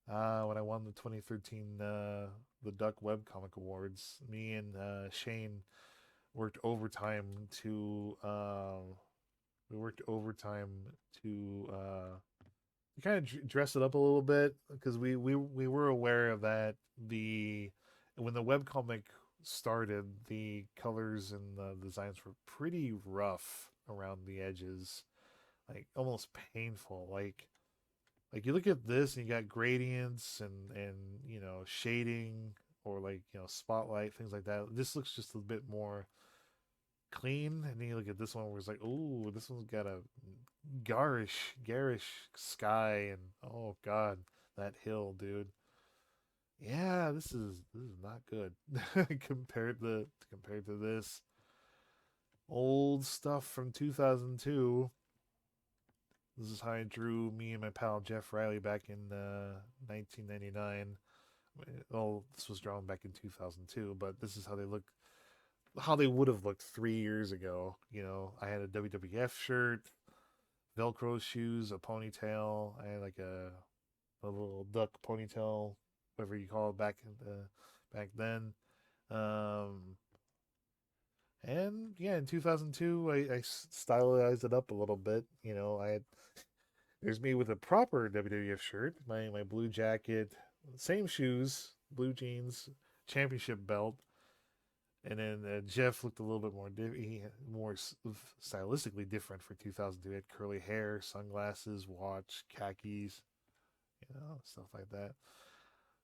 When I won the 2013 the Duck Webcomic Awards, me and Shane worked overtime to we worked overtime to kind of dress it up a little bit because we were aware of that the when the webcomic started, the colors and the designs were pretty rough around the edges, like almost painful. Like you look at this and you got gradients and shading or like spotlight, things like that. This looks just a bit more clean, and then you look at this one where it's like, oh, this one's got a garish sky, and oh god, that hill, dude. Yeah, this is not good compared to this old stuff from 2002. This is how I drew me and my pal Jeff Riley back in 1999. Well, this was drawn back in 2002, but this is how they would have looked 3 years ago. I had a WWF shirt, Velcro shoes, a ponytail. I had like a little duck ponytail, whatever you call it back then. Um, and yeah, in 2002, I stylized it up a little bit. I had there's me with a proper WWF shirt, my blue jacket, same shoes, blue jeans, championship belt, and then Jeff looked a little bit more stylistically different for 2002. He had curly hair, sunglasses, watch, khakis, stuff like that.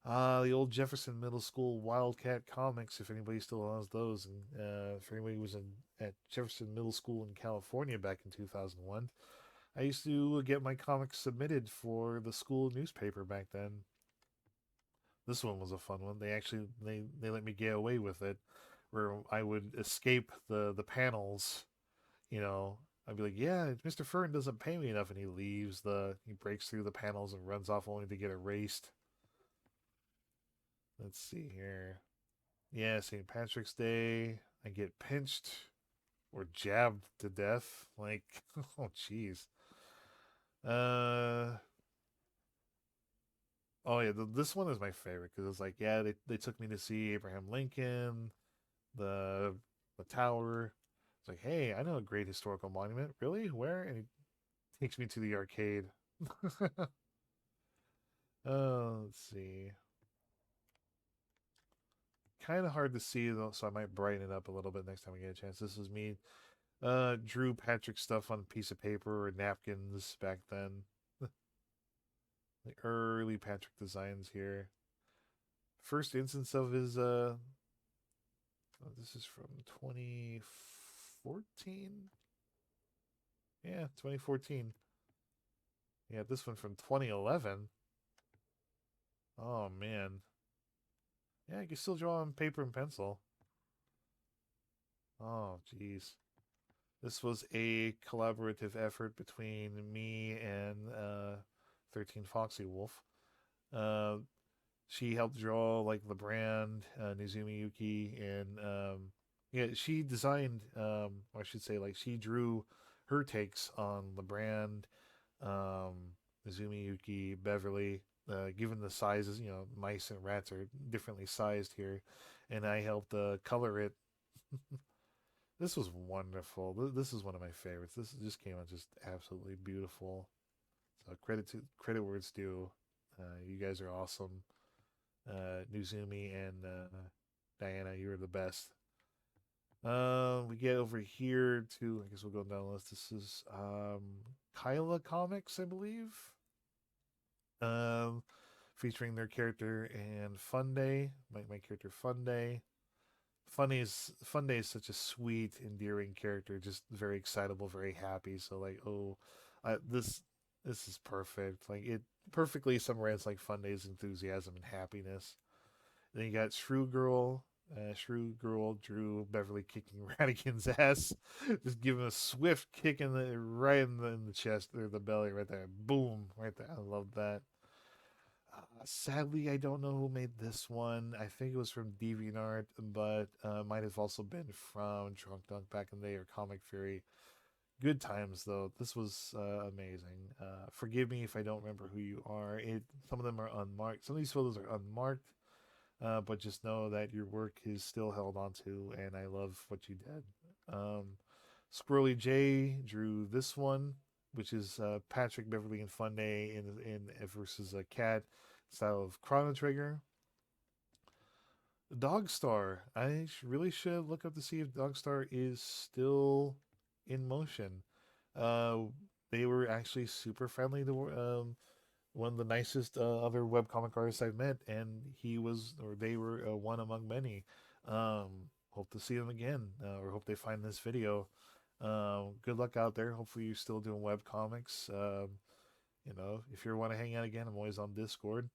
The old Jefferson Middle School Wildcat comics, if anybody still has those, and if anybody was at Jefferson Middle School in California back in 2001, I used to get my comics submitted for the school newspaper back then. This one was a fun one. They let me get away with it, where I would escape the panels. I'd be like, yeah, Mr. Fern doesn't pay me enough, and he breaks through the panels and runs off only to get erased. Let's see here. Yeah, St. Patrick's Day. I get pinched or jabbed to death. Like, oh, jeez. Uh, oh yeah, this one is my favorite because it's like, yeah, they took me to see Abraham Lincoln, the the tower. It's like, hey, I know a great historical monument. Really? Where? And he takes me to the arcade. Let's see. Kind of hard to see though, so I might brighten it up a little bit next time I get a chance. This was me. Drew Patrick stuff on a piece of paper or napkins back then. The early Patrick designs here. First instance of his this is from 2014. Yeah, 2014. Yeah, this one from 2011. Oh man. Yeah, I can still draw on paper and pencil. Oh jeez. This was a collaborative effort between me and 13 Foxy Wolf. Uh, she helped draw like the brand Nizumi Yuki, and yeah, she designed, or I should say, like she drew her takes on the brand, um, Nizumi Yuki, Beverly. Given the sizes, mice and rats are differently sized here, and I helped color it. This was wonderful. This is one of my favorites. This just came out just absolutely beautiful. So credit where it's due. You guys are awesome. Nuzumi and Diana, you're the best. We get over here to, I guess we'll go down the list. This is Kyla Comics, I believe. Um, Featuring their character and Fun Day, my character Fun Day. Fun Day is such a sweet, endearing character, just very excitable, very happy. So like, oh, this is perfect. Like it perfectly summarizes like Fun Day's enthusiasm and happiness. Then you got Shrew Girl Drew Beverly kicking Radigan's ass, just giving a swift kick in the right in the chest or the belly right there, boom, right there. I love that. Sadly, I don't know who made this one. I think it was from DeviantArt, but might have also been from Drunk Dunk back in the day or Comic Fury. Good times though. This was amazing. Forgive me if I don't remember who you are. Some of them are unmarked. Some of these photos are unmarked, but just know that your work is still held onto, and I love what you did. Um, Squirrely J drew this one, which is Patrick Beverly and Funday in versus a cat style of Chrono Trigger. Dogstar. I really should look up to see if Dogstar is still in motion. Uh, they were actually super friendly to one of the nicest other webcomic artists I've met, and he was, or they were, one among many. Hope to see them again, or hope they find this video. Good luck out there. Hopefully, you're still doing web comics. If you want to hang out again, I'm always on Discord.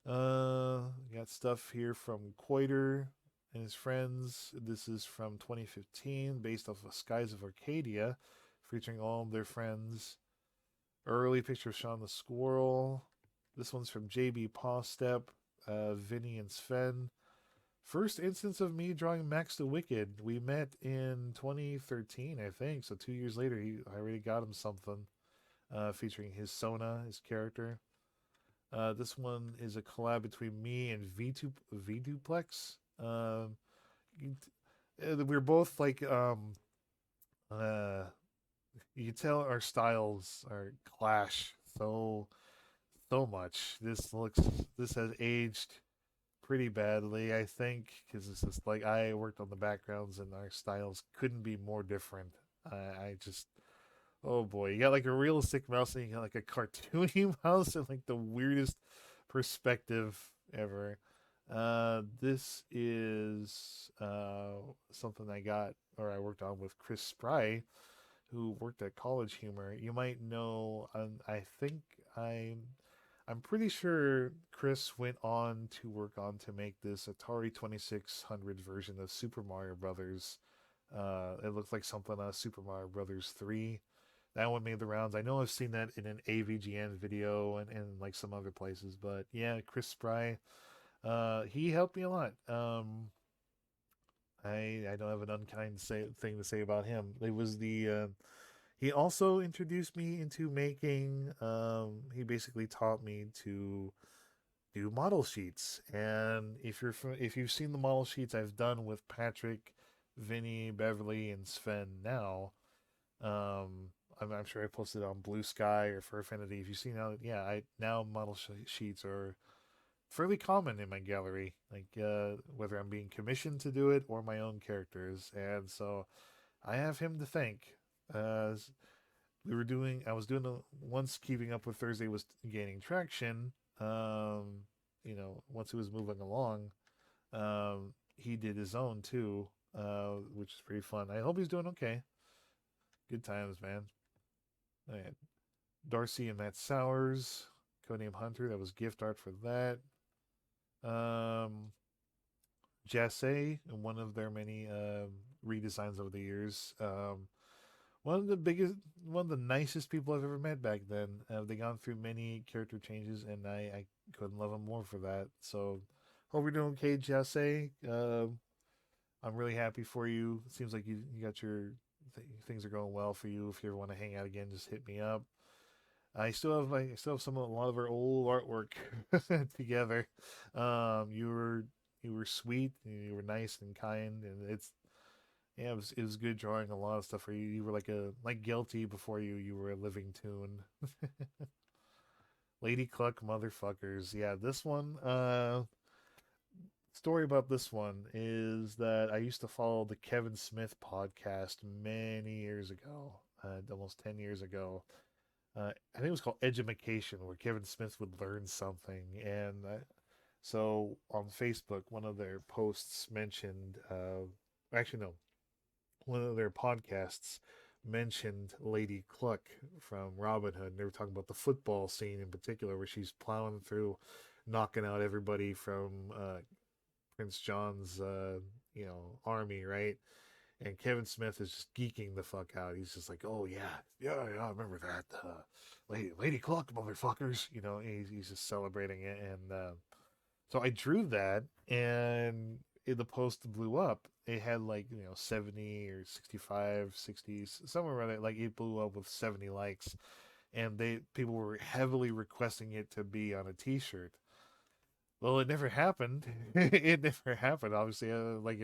Got stuff here from Coiter and his friends. This is from 2015, based off of Skies of Arcadia, featuring all of their friends. Early picture of Sean the Squirrel. This one's from JB Pawstep, Vinny and Sven. First instance of me drawing Max the Wicked. We met in 2013, I think. So 2 years later, I already got him something featuring his Sona, his character. This one is a collab between me and V Duplex. We're both like uh, you can tell our styles are clash so much. This has aged pretty badly, I think, because it's just like I worked on the backgrounds and our styles couldn't be more different. I just, oh boy, you got like a realistic mouse and you got like a cartoony mouse and like the weirdest perspective ever. This is something I got or I worked on with Chris Spry, who worked at College Humor. You might know. I think I'm pretty sure Chris went on to work on to make this Atari 2600 version of Super Mario Brothers. It looked like something Super Mario Brothers 3. That one made the rounds. I know I've seen that in an AVGN video and like some other places, but yeah, Chris Spry, he helped me a lot. I don't have an thing to say about him. It was the he also introduced me into making. He basically taught me to do model sheets, and if you've seen the model sheets I've done with Patrick, Vinny, Beverly, and Sven now, I'm sure I posted on Blue Sky or for Affinity. If you've seen how, yeah, I now model sheets are fairly common in my gallery, like whether I'm being commissioned to do it or my own characters, and so I have him to thank. Uh, I was doing once Keeping Up with Thursday was gaining traction. Once he was moving along, he did his own too, which is pretty fun. I hope he's doing okay. Good times, man. Right. Darcy and Matt Sowers, Codename Hunter. That was gift art for that. Jasse, one of their many redesigns over the years. One of the nicest people I've ever met back then. They gone through many character changes, and I couldn't love them more for that. So, hope you're doing okay, Jasse. I'm really happy for you. It seems like you got things are going well for you. If you ever want to hang out again, just hit me up. I still have a lot of our old artwork together. You were sweet, and you were nice and kind, and it was good drawing a lot of stuff for you. You were like guilty before you were a living tune. Lady Cluck motherfuckers. Yeah, this one. Story about this one is that I used to follow the Kevin Smith podcast many years ago, almost 10 years ago. I think it was called Edumacation, where Kevin Smith would learn something, and so on Facebook, one of their posts mentioned, actually no, one of their podcasts mentioned Lady Cluck from Robin Hood. And they were talking about the football scene in particular, where she's plowing through, knocking out everybody from Prince John's, army, right? And Kevin Smith is just geeking the fuck out. He's just like, "Oh yeah, yeah, yeah, I remember that, Lady Cluck, motherfuckers." He's just celebrating it, and so I drew that, and the post blew up. It had like 70 or 65, 60, somewhere around it. Like it blew up with 70 likes, and people were heavily requesting it to be on a T-shirt. Well, it never happened. It never happened. Obviously, like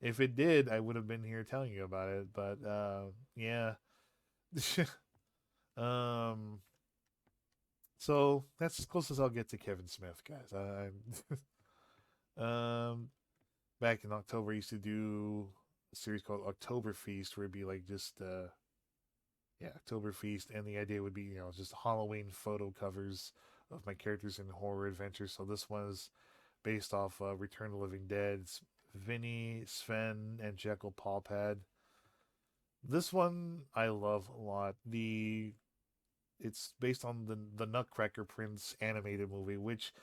if it did, I would have been here telling you about it. But yeah. um. So that's as close as I'll get to Kevin Smith, guys. Um. Back in October, I used to do a series called October Feast, where it'd be like just yeah, October Feast, and the idea would be just Halloween photo covers of my characters in horror adventures. So this one is based off Return of the Living Dead. It's Vinny, Sven, and Jekyll Pawpad. This one I love a lot. It's based on the Nutcracker Prince animated movie, which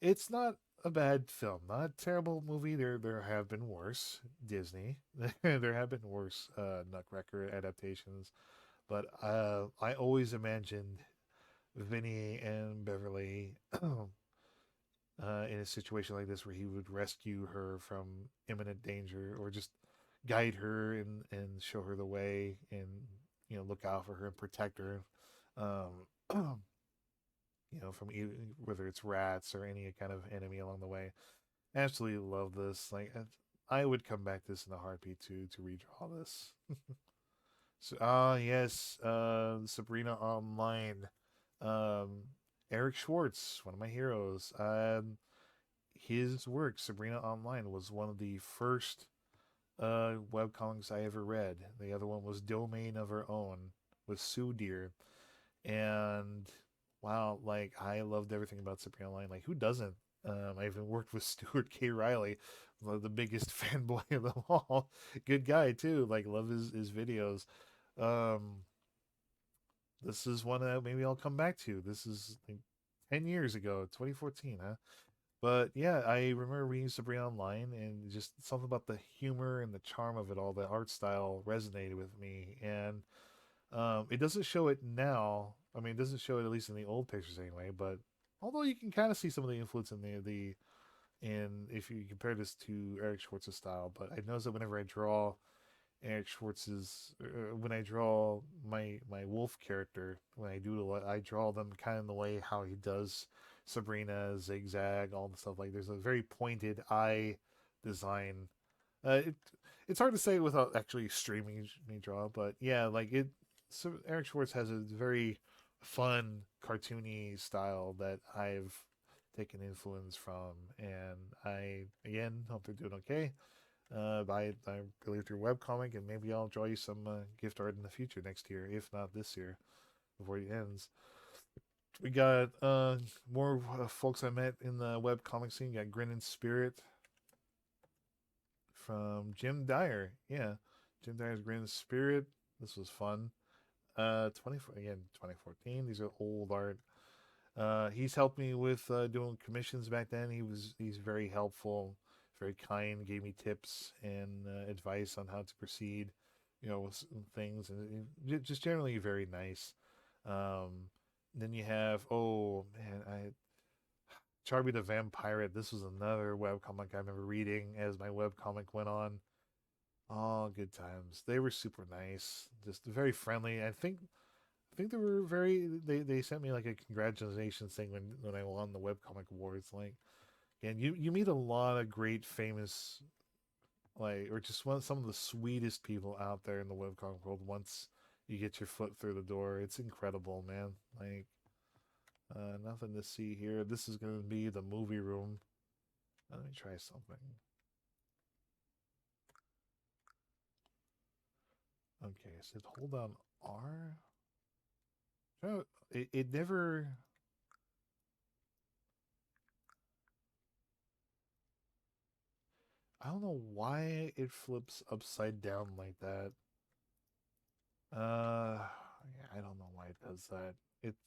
it's not a bad film, not a terrible movie. There have been worse Disney. There have been worse Nutcracker adaptations, but I always imagined Vinny and Beverly in a situation like this where he would rescue her from imminent danger or just guide her and show her the way and look out for her and protect her um from whether it's rats or any kind of enemy along the way. Absolutely love this. Like I would come back to this in a heartbeat to redraw this. So yes, Sabrina Online. um Eric Schwartz, one of my heroes. His work, Sabrina Online, was one of the first webcomics I ever read. The other one was Domain of Her Own with Sue Deer. And wow, like I loved everything about Sabrina Online. Like who doesn't? I even worked with Stuart K. Riley, one of the biggest fanboy of them all. Good guy too. Like love his videos. Um, this is one that maybe I'll come back to. This is like 10 years ago, 2014, huh? But yeah, I remember reading Sabrina Online, and just something about the humor and the charm of it all, the art style resonated with me. And it doesn't show it now. I mean, it doesn't show it at least in the old pictures anyway. But although you can kind of see some of the influence in the in if you compare this to Eric Schwartz's style. But I notice that whenever I draw Eric Schwartz's, when I draw my wolf character, when I doodle it, I draw them kind of the way how he does Sabrina, Zigzag, all the stuff. Like there's a very pointed eye design. It's hard to say without actually streaming me draw, but yeah, like it. So Eric Schwartz has a very fun, cartoony style that I've taken influence from, and I again hope they're doing okay. I believe through webcomic, and maybe I'll draw you some gift art in the future next year, if not this year, before it ends. We got more folks I met in the webcomic scene. You got Grin and Spirit from Jim Dyer. Yeah, Jim Dyer's Grin and Spirit. This was fun. 2014. These are old art. He's helped me with doing commissions back then. He's very helpful, very kind. Gave me tips and advice on how to proceed, with things, and just generally very nice. Then you have, oh man, I Charby the Vampire. This was another webcomic I remember reading as my webcomic went on. Oh, good times. They were super nice, just very friendly. I think they were they sent me like a congratulations thing when I won the webcomic awards. Like, and you meet a lot of great famous, like, or just some of the sweetest people out there in the webcomic world once you get your foot through the door. It's incredible, man. Like, Nothing to see here. This is going to be the movie room. Let me try something. Okay, it said hold on R. Oh, it never. I don't know why it flips upside down like that. Yeah, I don't know why it does that. It's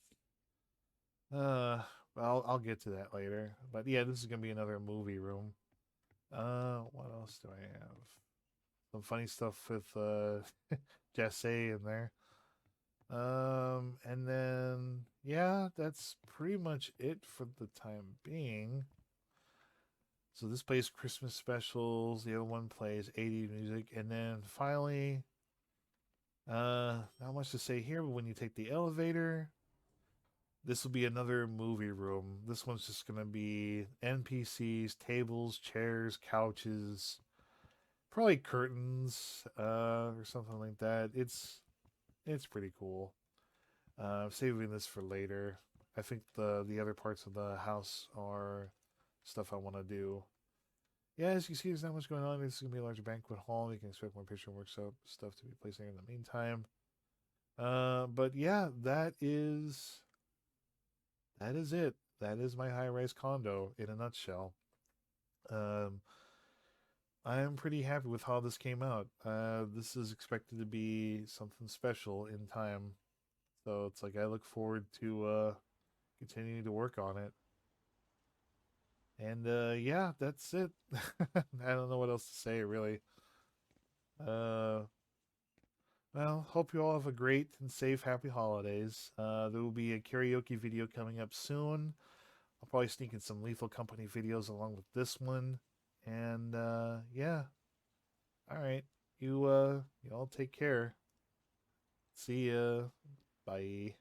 I'll get to that later. But yeah, this is gonna be another movie room. What else do I have? Some funny stuff with Jesse in there. And then yeah, that's pretty much it for the time being. So this plays Christmas specials. The other one plays 80s music, and then finally, not much to say here. But when you take the elevator, this will be another movie room. This one's just gonna be NPCs, tables, chairs, couches, probably curtains, or something like that. It's pretty cool. Saving this for later. I think the other parts of the house are stuff I want to do. Yeah, as you see, there's not much going on. This is gonna be a larger banquet hall. You can expect more picture workshop stuff to be placed there in the meantime. But yeah, that is it. That is my high-rise condo in a nutshell. Um, I am pretty happy with how this came out. This is expected to be something special in time, so it's like I look forward to continuing to work on it. And yeah, that's it. I don't know what else to say really. Uh, well, hope you all have a great and safe, happy holidays. There will be a karaoke video coming up soon. I'll probably sneak in some Lethal Company videos along with this one. And yeah, all right. You all take care. See ya. Bye.